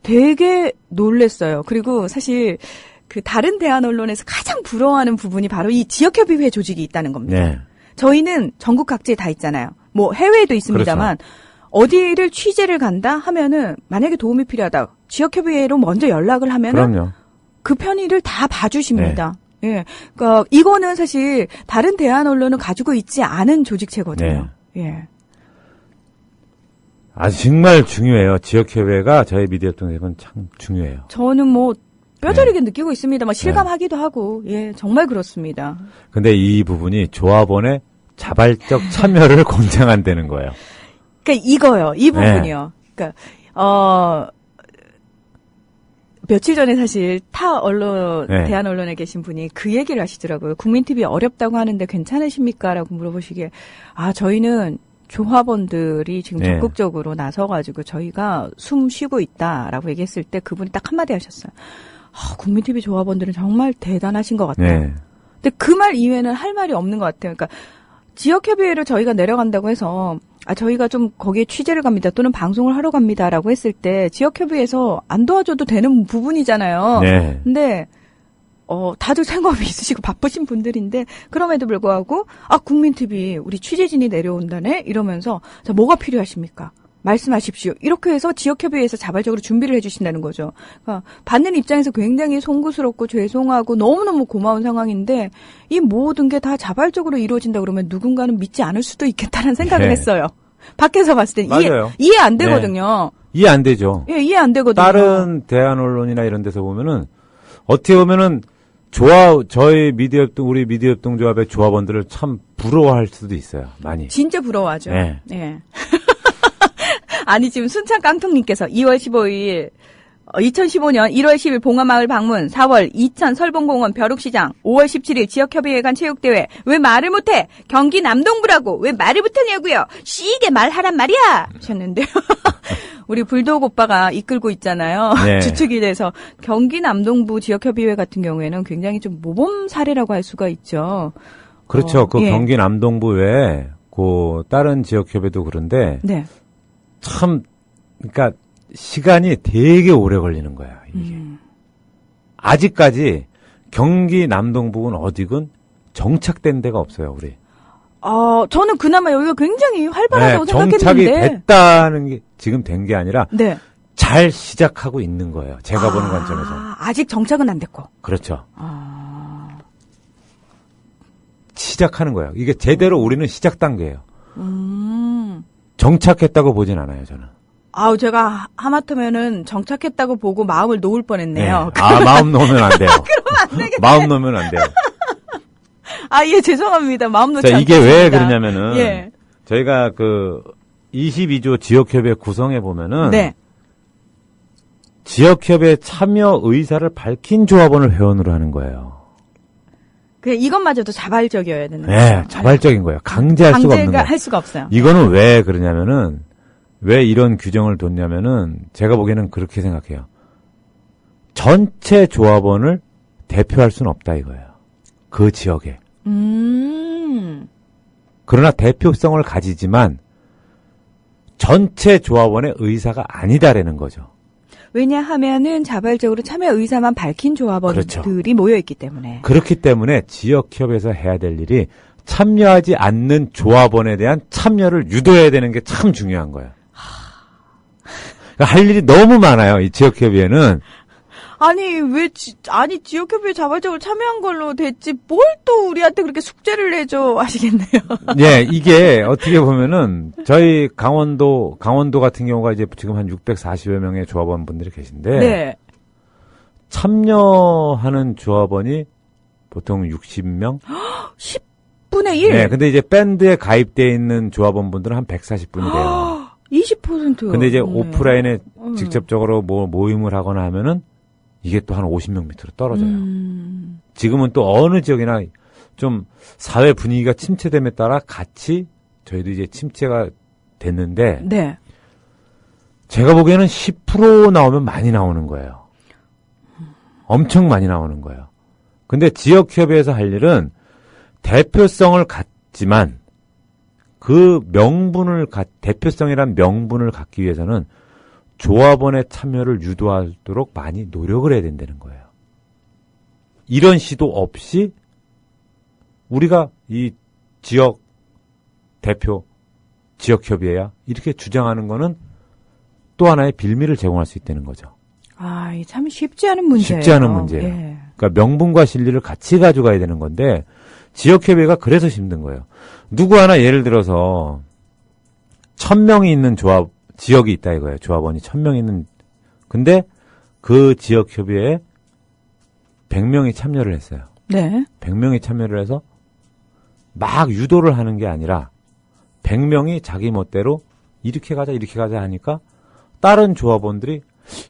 되게 놀랬어요. 그리고 사실 그 다른 대한 언론에서 가장 부러워하는 부분이 바로 이 지역협의회 조직이 있다는 겁니다. 네. 저희는 전국 각지에 다 있잖아요. 뭐 해외에도 있습니다만 그렇죠. 어디를 취재를 간다 하면은 만약에 도움이 필요하다. 지역협의회로 먼저 연락을 하면은 그럼요. 그 편의를 다 봐주십니다. 예. 그러니까 이거는 사실 다른 대한 언론은 가지고 있지 않은 조직체거든요. 예. 정말 중요해요. 지역협의회가 저희 미디어협동에서는 참 중요해요. 저는 뭐 뼈저리게 느끼고 있습니다만 실감하기도 하고 예 정말 그렇습니다. 근데 이 부분이 조합원의 자발적 참여를 권장한다는 거예요. 그러니까 이거요. 이 부분이요. 그러니까 며칠 전에 사실 타 언론 대한 언론에 계신 분이 그 얘기를 하시더라고요. 국민TV 어렵다고 하는데 괜찮으십니까?라고 물어보시기에 저희는 조합원들이 지금 적극적으로 나서가지고 저희가 숨 쉬고 있다라고 얘기했을 때 그분이 딱 한마디 하셨어요. 국민TV 조합원들은 정말 대단하신 것 같아요. 네. 근데 그 말 이외에는 할 말이 없는 것 같아요. 그러니까 지역협의회를 저희가 내려간다고 해서 저희가 좀 거기에 취재를 갑니다. 또는 방송을 하러 갑니다라고 했을 때 지역협의회에서 안 도와줘도 되는 부분이잖아요. 네. 근데 다들 생업이 있으시고 바쁘신 분들인데 그럼에도 불구하고 국민TV 우리 취재진이 내려온다네 이러면서 자 뭐가 필요하십니까? 말씀하십시오. 이렇게 해서 지역협의회에서 자발적으로 준비를 해주신다는 거죠. 그러니까 받는 입장에서 굉장히 송구스럽고 죄송하고 너무너무 고마운 상황인데 이 모든 게 다 자발적으로 이루어진다 그러면 누군가는 믿지 않을 수도 있겠다는 생각을 했어요. 밖에서 봤을 때 이해 안 되거든요. 이해 안 되죠. 예, 이해 안 되거든요. 다른 대한 언론이나 이런 데서 보면은 어떻게 보면은 저희 우리 미디어협동 조합의 조합원들을 참 부러워할 수도 있어요. 많이. 진짜 부러워하죠. 네. 예. 아니 지금 순창 깡통님께서 2월 15일 2015년 1월 10일 봉화마을 방문 4월 이천 설봉공원 벼룩시장 5월 17일 지역협의회관 체육대회 왜 말을 못해 경기 남동부라고 왜 말을 못하냐고요 시게 말하란 말이야 하셨는데요. 우리 불독 오빠가 이끌고 있잖아요. 네. 주축이 돼서 경기 남동부 지역협의회 같은 경우에는 굉장히 좀 모범 사례라고 할 수가 있죠. 그렇죠. 예. 경기 남동부 외에 다른 지역협의회도 그런데 네. 참 그러니까 시간이 되게 오래 걸리는 거야, 이게. 아직까지 경기 남동부는 어디군 정착된 데가 없어요, 우리. 저는 그나마 여기가 굉장히 활발하다고 정착이 생각했는데. 됐다는 게 지금 된 게 아니라 네. 잘 시작하고 있는 거예요. 제가 보는 관점에서. 아직 정착은 안 됐고. 그렇죠. 시작하는 거예요. 이게 제대로 우리는 시작 단계예요. 정착했다고 보진 않아요, 저는. 제가 하마터면은 정착했다고 보고 마음을 놓을 뻔했네요. 네. 마음 놓으면 안 돼요. 그러면 안 되겠네. 마음 놓으면 안 돼요. 예, 죄송합니다. 마음 놓지 않겠습니다. 이게 왜 그러냐면은 예. 저희가 22조 지역협의회 구성해 보면은 네. 지역협의회 참여 의사를 밝힌 조합원을 회원으로 하는 거예요. 이것마저도 자발적이어야 되는 네, 거죠. 자발적인 거예요. 강제할 수가 없는 거예요. 할 수가 없어요. 이거는 왜 그러냐면은 왜 이런 규정을 뒀냐면은 제가 보기에는 그렇게 생각해요. 전체 조합원을 대표할 수는 없다 이거예요. 그 지역에. 그러나 대표성을 가지지만 전체 조합원의 의사가 아니다라는 거죠. 왜냐하면은 자발적으로 참여 의사만 밝힌 조합원들이 그렇죠. 모여있기 때문에. 그렇기 때문에 지역협에서 해야 될 일이 참여하지 않는 조합원에 대한 참여를 유도해야 되는 게 참 중요한 거예요. 그러니까 할 일이 너무 많아요. 이 지역협의회는. 지역협의회 자발적으로 참여한 걸로 됐지, 뭘 또 우리한테 그렇게 숙제를 내줘, 하시겠네요. 예, 이게 어떻게 보면은, 저희 강원도 같은 경우가 이제 지금 한 640여 명의 조합원 분들이 계신데, 네. 참여하는 조합원이 보통 60명? 10분의 1? 네, 근데 이제 밴드에 가입되어 있는 조합원 분들은 한 140분이 돼요. 20%. 근데 이제 오프라인에 직접적으로 모임을 하거나 하면은, 이게 또 한 50명 밑으로 떨어져요. 지금은 또 어느 지역이나 좀 사회 분위기가 침체됨에 따라 같이 저희도 이제 침체가 됐는데 네. 제가 보기에는 10% 나오면 많이 나오는 거예요. 엄청 많이 나오는 거예요. 근데 지역협의회에서 할 일은 대표성을 갖지만 그 대표성이란 명분을 갖기 위해서는 조합원의 참여를 유도하도록 많이 노력을 해야 된다는 거예요. 이런 시도 없이 우리가 이 지역 대표, 지역협의회야 이렇게 주장하는 거는 또 하나의 빌미를 제공할 수 있다는 거죠. 아, 참 쉽지 않은 문제예요. 쉽지 않은 문제예요. 예. 그러니까 명분과 실리를 같이 가져가야 되는 건데 지역협의회가 그래서 힘든 거예요. 누구 하나 예를 들어서 1000명이 있는 지역이 있다 이거예요. 조합원이 1000명이 있는. 근데 그 지역협의회에 100명이 참여를 했어요. 네. 100명이 참여를 해서 막 유도를 하는 게 아니라 100명이 자기 멋대로 이렇게 가자 하니까 다른 조합원들이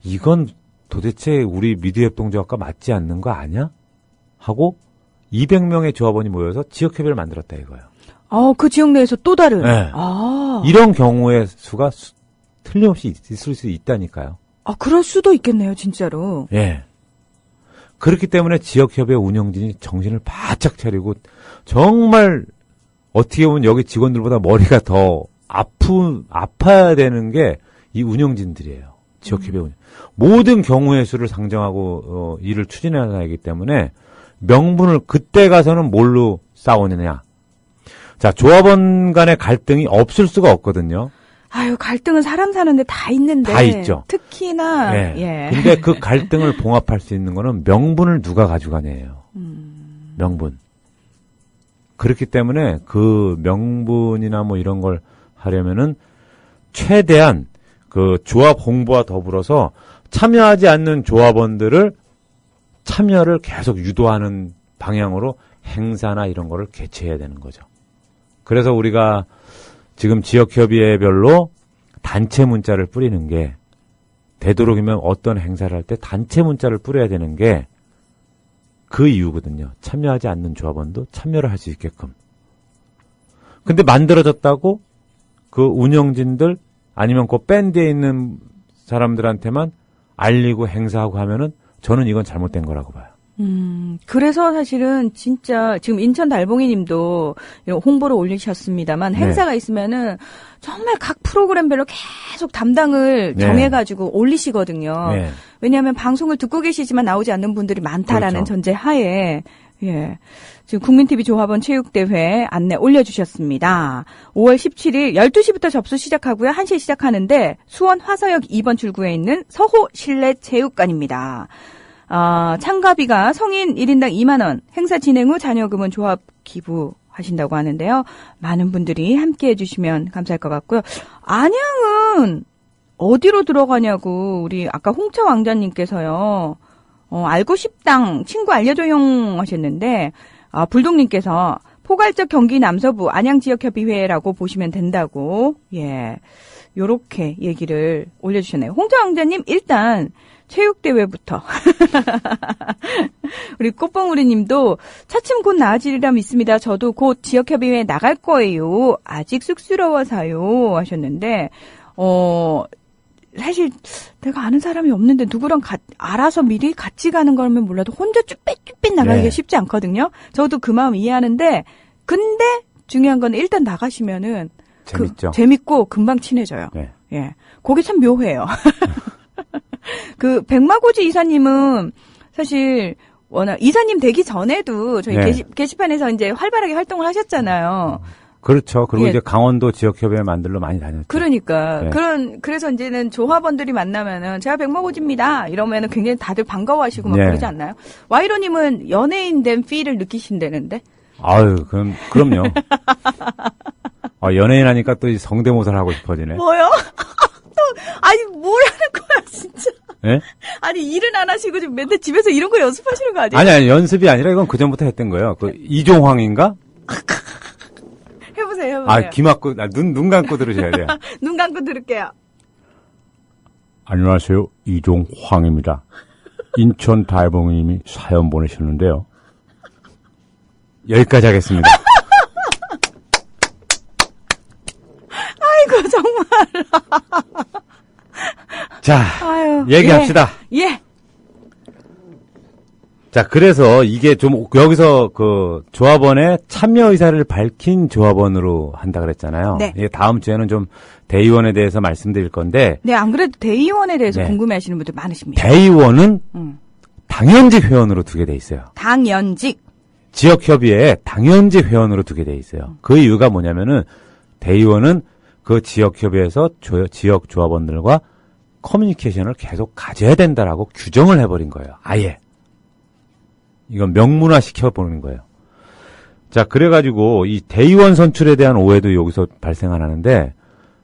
이건 도대체 우리 미디어협동조합과 맞지 않는 거 아니야? 하고 200명의 조합원이 모여서 지역협의회를 만들었다 이거예요. 그 지역 내에서 또 다른. 네. 아. 이런 경우의 수가 틀림없이 있을 수 있다니까요. 그럴 수도 있겠네요, 진짜로. 예. 그렇기 때문에 지역협의회 운영진이 정신을 바짝 차리고 정말 어떻게 보면 여기 직원들보다 머리가 더 아파야 되는 게 이 운영진들이에요. 지역협의회 운영. 모든 경우의 수를 상정하고 일을 추진해야 하기 때문에 명분을 그때 가서는 뭘로 싸우느냐. 자, 조합원 간의 갈등이 없을 수가 없거든요. 아유, 갈등은 사람 사는데 다 있는데. 다 있죠. 특히나. 예. 예. 근데 그 갈등을 봉합할 수 있는 거는 명분을 누가 가져가냐예요. 명분. 그렇기 때문에 그 명분이나 뭐 이런 걸 하려면은 최대한 그 조합 홍보와 더불어서 참여하지 않는 조합원들을 참여를 계속 유도하는 방향으로 행사나 이런 거를 개최해야 되는 거죠. 그래서 우리가 지금 지역협의회별로 단체 문자를 뿌리는 게 되도록이면 어떤 행사를 할 때 단체 문자를 뿌려야 되는 게 그 이유거든요. 참여하지 않는 조합원도 참여를 할 수 있게끔. 근데 만들어졌다고 그 운영진들 아니면 그 밴드에 있는 사람들한테만 알리고 행사하고 하면은 저는 이건 잘못된 거라고 봐요. 그래서 사실은 진짜 지금 인천 달봉이 님도 홍보를 올리셨습니다만 행사가 있으면은 정말 각 프로그램별로 계속 담당을 정해가지고 올리시거든요. 네. 왜냐하면 방송을 듣고 계시지만 나오지 않는 분들이 많다라는 그렇죠. 전제 하에 지금 국민TV 조합원 체육대회 안내 올려주셨습니다. 5월 17일 12시부터 접수 시작하고요. 1시에 시작하는데 수원 화서역 2번 출구에 있는 서호 실내체육관입니다. 참가비가 성인 1인당 2만 원, 행사 진행 후 자녀금은 조합 기부하신다고 하는데요. 많은 분들이 함께해 주시면 감사할 것 같고요. 안양은 어디로 들어가냐고 우리 아까 홍차 왕자님께서요. 알고 싶당 친구 알려줘용 하셨는데 불독님께서 포괄적 경기 남서부 안양지역협의회라고 보시면 된다고 요렇게 얘기를 올려주셨네요. 홍차 왕자님 일단 체육대회부터. 우리 꽃봉우리 님도 차츰 곧 나아지리라 믿습니다. 저도 곧 지역협의회에 나갈 거예요. 아직 쑥스러워서요. 하셨는데, 사실 내가 아는 사람이 없는데 누구랑 알아서 미리 같이 가는 거면 몰라도 혼자 쭈뼛쭈뼛 나가기가 쉽지 않거든요. 저도 그 마음 이해하는데, 근데 중요한 건 일단 나가시면은 재밌죠. 재밌고 금방 친해져요. 네. 예. 그게 참 묘해요. 그 백마고지 이사님은 사실 워낙 이사님 되기 전에도 저희 게시판에서 이제 활발하게 활동을 하셨잖아요. 그렇죠. 그리고 이제 강원도 지역협의회 만들러 많이 다녔죠. 그러니까 그래서 이제는 조합원들이 만나면은 제가 백마고지입니다 이러면은 굉장히 다들 반가워하시고 막 그러지 않나요? 와이로님은 연예인 된 필을 느끼신다는데? 아유, 그럼요. 연예인 하니까 또 성대모사를 하고 싶어지네. 뭐요? 아니 뭐라는 거야 진짜. 예? 아니 일은 안 하시고 지금 맨날 집에서 이런 거 연습하시는 거 아니에요? 아니 연습이 아니라 이건 그 전부터 했던 거예요. 그 이종황인가? 해보세요. 귀 막고 눈 감고 들으셔야 돼요. 눈 감고 들을게요. 안녕하세요, 이종황입니다. 인천 달봉님이 사연 보내셨는데요. 여기까지 하겠습니다. 아이고 정말. 자, 아유, 얘기합시다. 예. 자, 그래서 이게 좀 여기서 그 조합원의 참여 의사를 밝힌 조합원으로 한다 그랬잖아요. 네. 이게 다음 주에는 좀 대의원에 대해서 말씀드릴 건데. 네, 안 그래도 대의원에 대해서 네. 궁금해하시는 분들 많으십니다. 대의원은 당연직 회원으로 두게 돼 있어요. 당연직. 지역협의회에 당연직 회원으로 두게 돼 있어요. 그 이유가 뭐냐면은 대의원은 그 지역협의회에서 지역 조합원들과 커뮤니케이션을 계속 가져야 된다라고 규정을 해버린 거예요. 아예. 이건 명문화 시켜보는 거예요. 자, 그래가지고 이 대의원 선출에 대한 오해도 여기서 발생하는데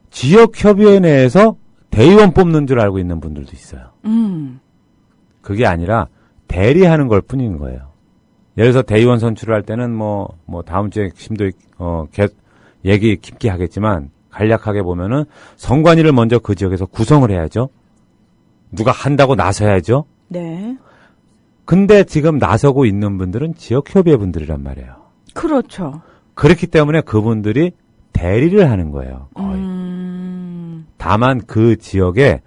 지역협의회 내에서 대의원 뽑는 줄 알고 있는 분들도 있어요. 그게 아니라 대리하는 걸 뿐인 거예요. 예를 들어서 대의원 선출을 할 때는 뭐 다음 주에 심도 얘기 깊게 하겠지만 간략하게 보면은 선관위를 먼저 그 지역에서 구성을 해야죠. 누가 한다고 나서야죠. 네. 근데 지금 나서고 있는 분들은 지역협의회 분들이란 말이에요. 그렇죠. 그렇기 때문에 그분들이 대리를 하는 거예요. 거의. 다만 그 지역에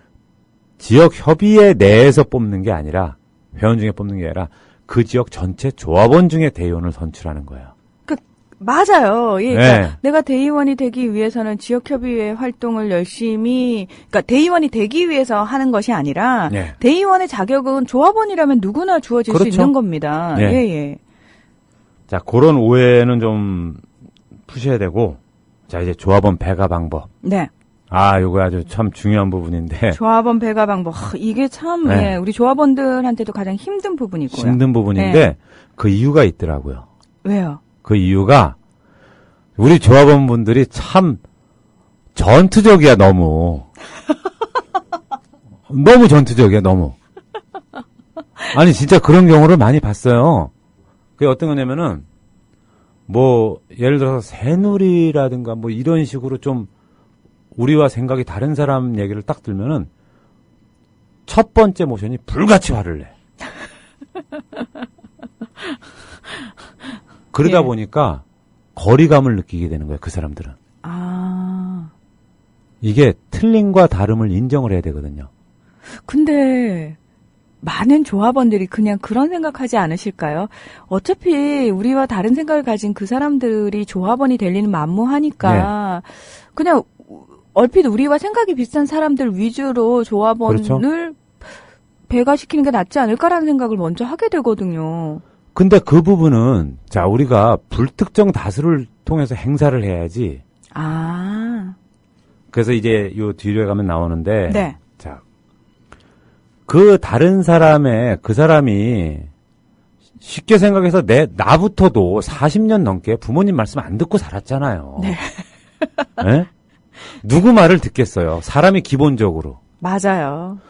지역협의회 내에서 뽑는 게 아니라 회원 중에 뽑는 게 아니라 그 지역 전체 조합원 중에 대의원을 선출하는 거예요. 맞아요. 예, 네. 그러니까 내가 대의원이 되기 위해서는 지역협의회 활동을 열심히, 그러니까 대의원이 되기 위해서 하는 것이 아니라 네. 대의원의 자격은 조합원이라면 누구나 주어질 그렇죠. 수 있는 겁니다. 네. 예, 예. 자, 그런 오해는 좀 푸셔야 되고, 자, 이제 조합원 배가 방법. 네. 아, 요거 아주 참 중요한 부분인데. 조합원 배가 방법. 이게 참, 네. 예, 우리 조합원들한테도 가장 힘든 부분이고요. 힘든 부분인데, 네. 그 이유가 있더라고요. 왜요? 그 이유가, 우리 조합원분들이 참 전투적이야, 너무. 너무 전투적이야, 너무. 아니, 진짜 그런 경우를 많이 봤어요. 그게 어떤 거냐면은, 예를 들어서 새누리라든가 이런 식으로 좀 우리와 생각이 다른 사람 얘기를 딱 들면은 첫 번째 모션이 불같이 화를 내. 그러다 예. 보니까 거리감을 느끼게 되는 거예요, 그 사람들은. 아. 이게 틀림과 다름을 인정을 해야 되거든요. 근데 많은 조합원들이 그냥 그런 생각하지 않으실까요? 어차피 우리와 다른 생각을 가진 그 사람들이 조합원이 될 리는 만무하니까 그냥 얼핏 우리와 생각이 비슷한 사람들 위주로 조합원을 그렇죠. 배가시키는 게 낫지 않을까라는 생각을 먼저 하게 되거든요. 근데 그 부분은 자, 우리가 불특정 다수를 통해서 행사를 해야지. 아. 그래서 이제 요 뒤로 가면 나오는데 네. 자, 그 다른 그 사람이 쉽게 생각해서 나부터도 40년 넘게 부모님 말씀 안 듣고 살았잖아요. 네. 네? 누구 말을 듣겠어요? 사람이 기본적으로. 맞아요.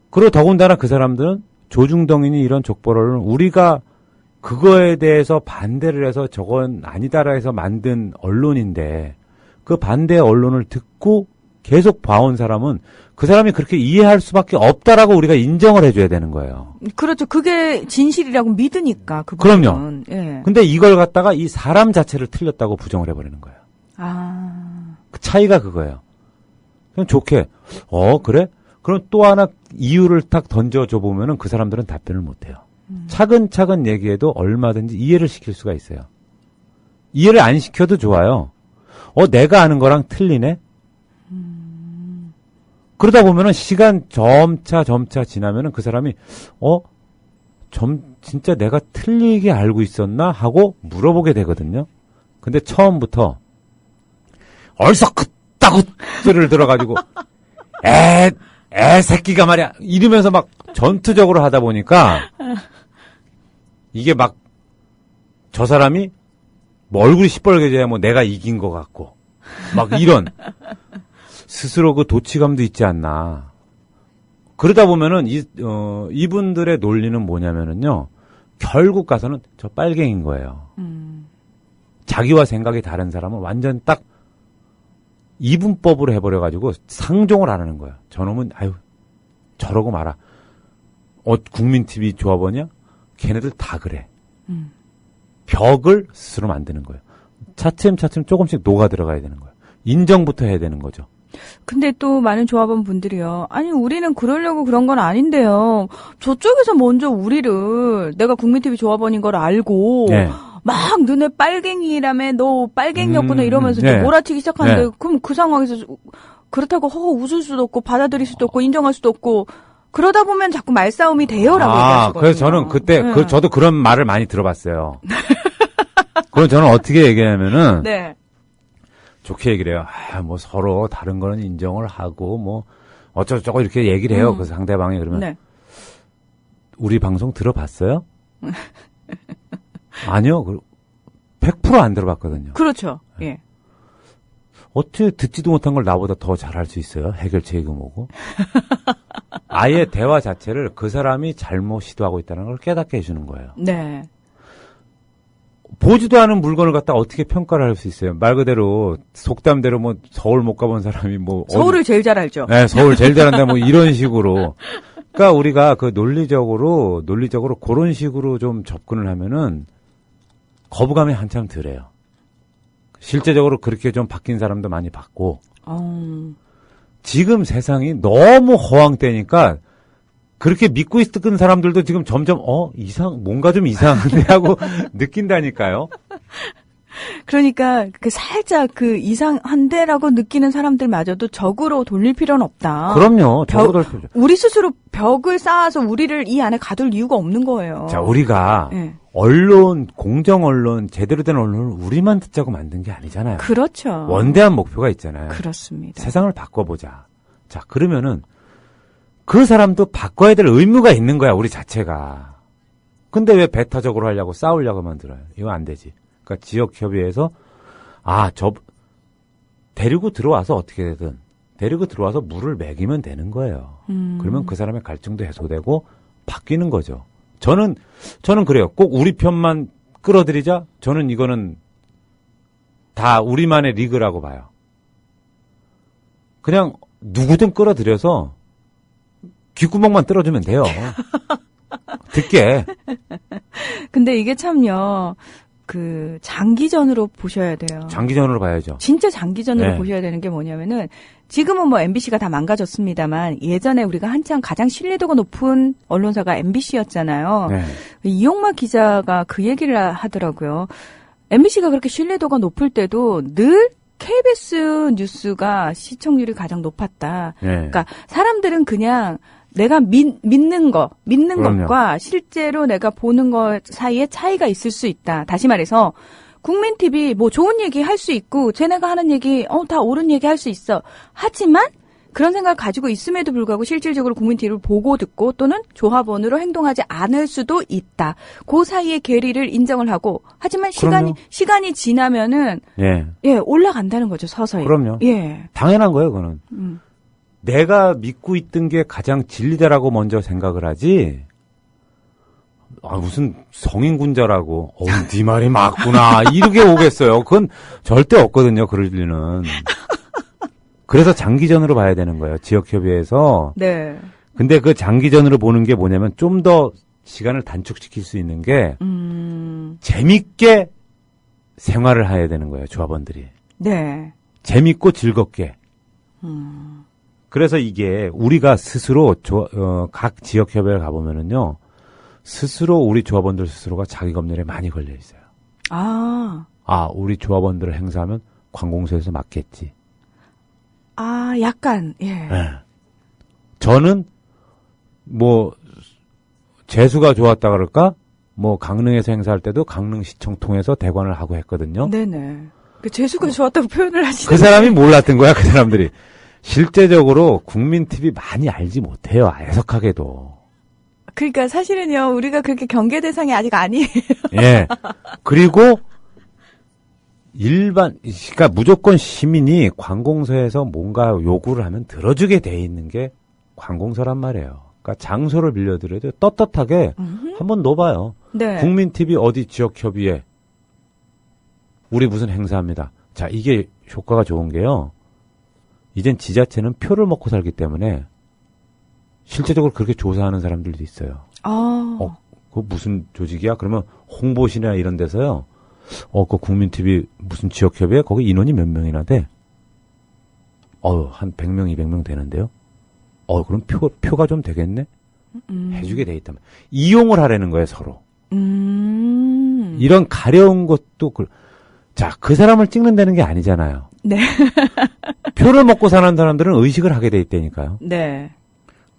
그리고 더군다나 그 사람들은 조중동이니 이런 족보를 우리가 그거에 대해서 반대를 해서 저건 아니다라 해서 만든 언론인데 그 반대 언론을 듣고 계속 봐온 사람은 그 사람이 그렇게 이해할 수밖에 없다라고 우리가 인정을 해줘야 되는 거예요. 그렇죠. 그게 진실이라고 믿으니까. 그럼요. 예. 근데 이걸 갖다가 이 사람 자체를 틀렸다고 부정을 해버리는 거예요. 아. 그 차이가 그거예요. 그냥 좋게, 그래? 그럼 또 하나 이유를 딱 던져줘 보면은 그 사람들은 답변을 못 해요. 차근차근 얘기해도 얼마든지 이해를 시킬 수가 있어요. 이해를 안 시켜도 좋아요. 내가 아는 거랑 틀리네? 그러다 보면은 시간 점차 지나면은 그 사람이, 진짜 내가 틀리게 알고 있었나? 하고 물어보게 되거든요. 근데 처음부터, 얼썩 그따구 소리를 들어가지고, 새끼가 말이야. 이러면서 막 전투적으로 하다 보니까, 이게 막, 저 사람이, 얼굴이 시뻘개져야 내가 이긴 것 같고, 막 이런, 스스로 그 도취감도 있지 않나. 그러다 보면은, 이분들의 논리는 뭐냐면은요, 결국 가서는 저 빨갱인 거예요. 자기와 생각이 다른 사람은 완전 딱, 이분법으로 해버려가지고 상종을 안 하는 거야. 저놈은 저러고 말아. 국민TV 조합원이야? 걔네들 다 그래. 벽을 스스로 만드는 거예요. 차츰 조금씩 녹아 들어가야 되는 거예요. 인정부터 해야 되는 거죠. 근데 또 많은 조합원 분들이요. 아니, 우리는 그러려고 그런 건 아닌데요. 저쪽에서 먼저 우리를 내가 국민TV 조합원인 걸 알고 네. 막 눈에 빨갱이라며 너 빨갱이였구나 이러면서 이제 네. 몰아치기 시작하는데 네. 그럼 그 상황에서 그렇다고 허허 웃을 수도 없고 받아들일 수도 없고 인정할 수도 없고 그러다 보면 자꾸 말싸움이 돼요라고 얘기하시거든요. 그래서 저는 그때 네. 저도 그런 말을 많이 들어봤어요. 그럼 저는 어떻게 얘기하냐면은 네. 좋게 얘기를 해요. 뭐 서로 다른 거는 인정을 하고 뭐 어쩌고저쩌고 이렇게 얘기를 해요. 그 상대방이 그러면 네. 우리 방송 들어봤어요? 아니요. 100% 안 들어봤거든요. 그렇죠. 예. 어떻게 듣지도 못한 걸 나보다 더 잘할 수 있어요? 해결책이고 뭐고. 아예 대화 자체를 그 사람이 잘못 시도하고 있다는 걸 깨닫게 해주는 거예요. 네. 보지도 않은 물건을 갖다 어떻게 평가를 할 수 있어요? 말 그대로 속담대로 뭐 서울 못 가본 사람이 뭐 서울을 제일 잘 알죠. 네, 서울 제일 잘한다 뭐 이런 식으로. 그러니까 우리가 그 논리적으로 그런 식으로 좀 접근을 하면은 거부감이 한참 덜해요. 실제적으로 그렇게 좀 바뀐 사람도 많이 봤고. 지금 세상이 너무 허황되니까 그렇게 믿고 있던 사람들도 지금 점점 뭔가 좀 이상한데 하고 느낀다니까요. 그러니까 그 살짝 그 이상한데라고 느끼는 사람들마저도 적으로 돌릴 필요는 없다. 그럼요. 적으로 돌릴 필요. 우리 스스로 벽을 쌓아서 우리를 이 안에 가둘 이유가 없는 거예요. 자, 우리가 네. 언론, 공정 언론, 제대로 된 언론을 우리만 듣자고 만든 게 아니잖아요. 그렇죠. 원대한 목표가 있잖아요. 그렇습니다. 세상을 바꿔보자. 자, 그러면은 그 사람도 바꿔야 될 의무가 있는 거야, 우리 자체가. 근데 왜 배타적으로 하려고 싸우려고 만들어요? 이거 안 되지. 그러니까 지역협의회에서 데리고 들어와서 어떻게 되든 데리고 들어와서 물을 먹이면 되는 거예요. 그러면 그 사람의 갈증도 해소되고 바뀌는 거죠. 저는 그래요. 꼭 우리 편만 끌어들이자? 저는 이거는 다 우리만의 리그라고 봐요. 그냥 누구든 끌어들여서 귓구멍만 뚫어주면 돼요. 듣게. 근데 이게 참요. 그 장기전으로 보셔야 돼요. 장기전으로 봐야죠. 진짜 장기전으로 네. 보셔야 되는 게 뭐냐면은 지금은 뭐 MBC가 다 망가졌습니다만 예전에 우리가 한창 가장 신뢰도가 높은 언론사가 MBC였잖아요. 네. 이용마 기자가 그 얘기를 하더라고요. MBC가 그렇게 신뢰도가 높을 때도 늘 KBS 뉴스가 시청률이 가장 높았다. 네. 그러니까 사람들은 그냥 내가 믿는 그럼요. 것과 실제로 내가 보는 것 사이에 차이가 있을 수 있다. 다시 말해서 국민TV 뭐 좋은 얘기 할 수 있고 쟤네가 하는 얘기 다 옳은 얘기 할 수 있어. 하지만 그런 생각을 가지고 있음에도 불구하고 실질적으로 국민TV를 보고 듣고 또는 조합원으로 행동하지 않을 수도 있다. 그 사이의 괴리를 인정을 하고 하지만 시간이 지나면은 예, 올라간다는 거죠. 서서히. 그럼요. 예. 당연한 거예요, 그거는. 내가 믿고 있던 게 가장 진리다라고 먼저 생각을 하지. 무슨 성인군자라고. 네 말이 맞구나. 이렇게 오겠어요. 그건 절대 없거든요, 그럴 리는. 그래서 장기전으로 봐야 되는 거예요, 지역협의회에서. 네. 근데 그 장기전으로 보는 게 뭐냐면 좀 더 시간을 단축시킬 수 있는 게 재밌게 생활을 해야 되는 거예요, 조합원들이. 네. 재밌고 즐겁게. 그래서 이게 우리가 스스로 각 지역협의회를 가보면은요, 스스로 우리 조합원들 스스로가 자기 검열에 많이 걸려 있어요. 우리 조합원들을 행사하면 관공서에서 맡겠지. 약간 예. 네. 저는 뭐 재수가 좋았다 그럴까? 뭐 강릉에서 행사할 때도 강릉시청 통해서 대관을 하고 했거든요. 네네. 그 재수가 좋았다고 표현을 하시는. 그 사람이 몰랐던 거야, 그 사람들이. 실제적으로 국민TV 많이 알지 못해요, 애석하게도. 그러니까 사실은요, 우리가 그렇게 경계 대상이 아직 아니에요. 예. 그리고 그러니까 무조건 시민이 관공서에서 뭔가 요구를 하면 들어주게 돼 있는 게 관공서란 말이에요. 그러니까 장소를 빌려드려도 떳떳하게 한번 넣어봐요. 네. 국민TV 어디 지역협의회 우리 무슨 행사합니다. 자, 이게 효과가 좋은 게요. 이젠 지자체는 표를 먹고 살기 때문에 실제적으로 그렇게 조사하는 사람들도 있어요. 그거 무슨 조직이야? 그러면 홍보실이나 이런 데서요. 그 국민TV 무슨 지역협의회 거기 인원이 몇 명이나 돼? 한 100명, 200명 되는데요. 그럼 표가 좀 되겠네? 해주게 돼 있다면. 이용을 하라는 거예요, 서로. 이런 가려운 것도, 그 사람을 찍는다는 게 아니잖아요. 네. 표를 먹고 사는 사람들은 의식을 하게 돼 있다니까요. 네.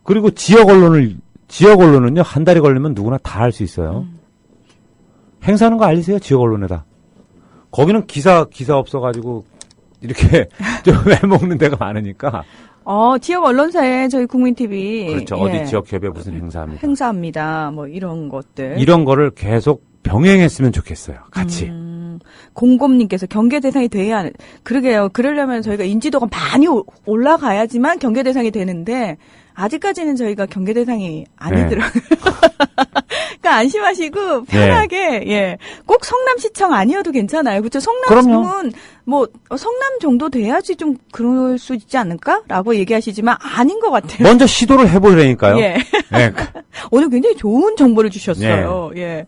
그리고 지역 언론은요, 한 달이 걸리면 누구나 다 할 수 있어요. 행사하는 거 알리세요, 지역 언론에다. 거기는 기사 없어가지고, 이렇게 좀 해먹는 데가 많으니까. 지역 언론사에 저희 국민TV. 그렇죠. 어디 지역 기업에 무슨 행사합니다. 뭐 이런 것들. 이런 거를 계속 병행했으면 좋겠어요. 같이. 공곰님께서 경계 대상이 돼야, 그러게요. 그러려면 저희가 인지도가 많이 올라가야지만 경계 대상이 되는데, 아직까지는 저희가 경계 대상이 아니더라고요. 네. 그러니까 안심하시고 편하게 예. 꼭 성남시청 아니어도 괜찮아요. 그렇죠? 성남시청은 뭐 성남 정도 돼야지 좀 그럴 수 있지 않을까라고 얘기하시지만 아닌 것 같아요. 먼저 시도를 해보려니까요. 예. 네. 오늘 굉장히 좋은 정보를 주셨어요. 네. 예.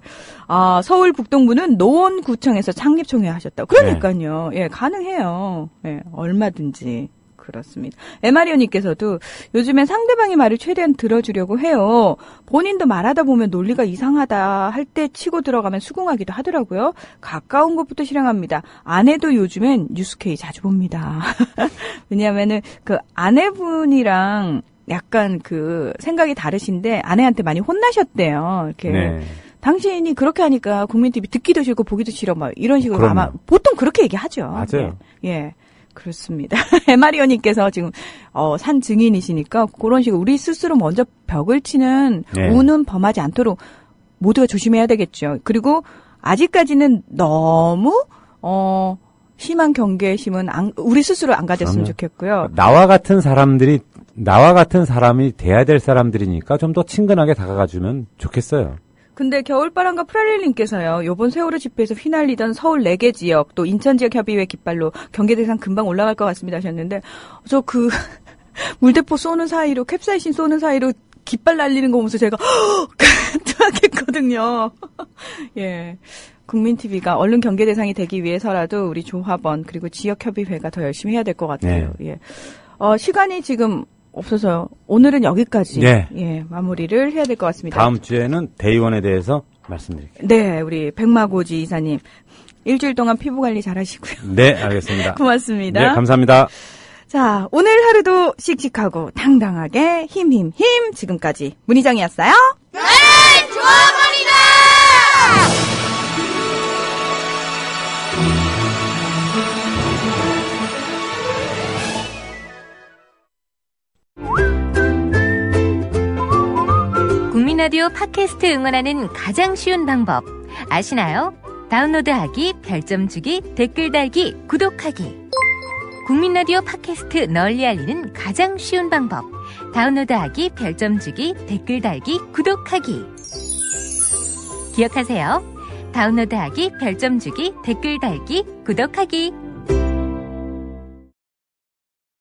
서울 북동부는 노원구청에서 창립총회 하셨다. 그러니까요. 네. 예, 가능해요. 예, 얼마든지. 그렇습니다. 에마리오님께서도 요즘엔 상대방의 말을 최대한 들어주려고 해요. 본인도 말하다 보면 논리가 이상하다 할 때 치고 들어가면 수긍하기도 하더라고요. 가까운 것부터 실행합니다. 아내도 요즘엔 뉴스K 자주 봅니다. 왜냐하면은 그 아내분이랑 약간 그 생각이 다르신데 아내한테 많이 혼나셨대요. 이렇게. 네. 당신이 그렇게 하니까 국민TV 듣기도 싫고 보기도 싫어 막 이런 식으로 그럼요. 아마 보통 그렇게 얘기하죠. 맞아요. 예. 그렇습니다. 에마리오님께서 지금 산 증인이시니까 그런 식으로 우리 스스로 먼저 벽을 치는 우는 범하지 않도록 모두가 조심해야 되겠죠. 그리고 아직까지는 너무 심한 경계심은 우리 스스로 안 가졌으면 좋겠고요. 나와 같은 사람이 돼야 될 사람들이니까 좀 더 친근하게 다가가주면 좋겠어요. 근데 겨울바람과 프랄릴님께서요. 요번 세월호 집회에서 휘날리던 서울 4개 지역 또 인천 지역 협의회 깃발로 경계 대상 금방 올라갈 것 같습니다 하셨는데 저 그 물대포 쏘는 사이로 캡사이신 쏘는 사이로 깃발 날리는 거 보면서 제가 깜짝했거든요. 예. 국민TV가 얼른 경계 대상이 되기 위해서라도 우리 조합원 그리고 지역 협의회가 더 열심히 해야 될 것 같아요. 네. 예. 시간이 지금 없어서 오늘은 여기까지 예, 마무리를 해야 될 것 같습니다. 다음 주에는 대의원에 대해서 말씀드릴게요. 네, 우리 백마고지 이사님 일주일 동안 피부 관리 잘하시고요. 네, 알겠습니다. 고맙습니다. 네, 감사합니다. 자, 오늘 하루도 씩씩하고 당당하게 힘 지금까지 문희정이었어요. 네, 조합원이다. 국민라디오 팟캐스트 응원하는 가장 쉬운 방법 아시나요? 다운로드하기, 별점 주기, 댓글 달기, 구독하기. 국민라디오 팟캐스트 널리 알리는 가장 쉬운 방법 다운로드하기, 별점 주기, 댓글 달기, 구독하기. 기억하세요. 다운로드하기, 별점 주기, 댓글 달기, 구독하기.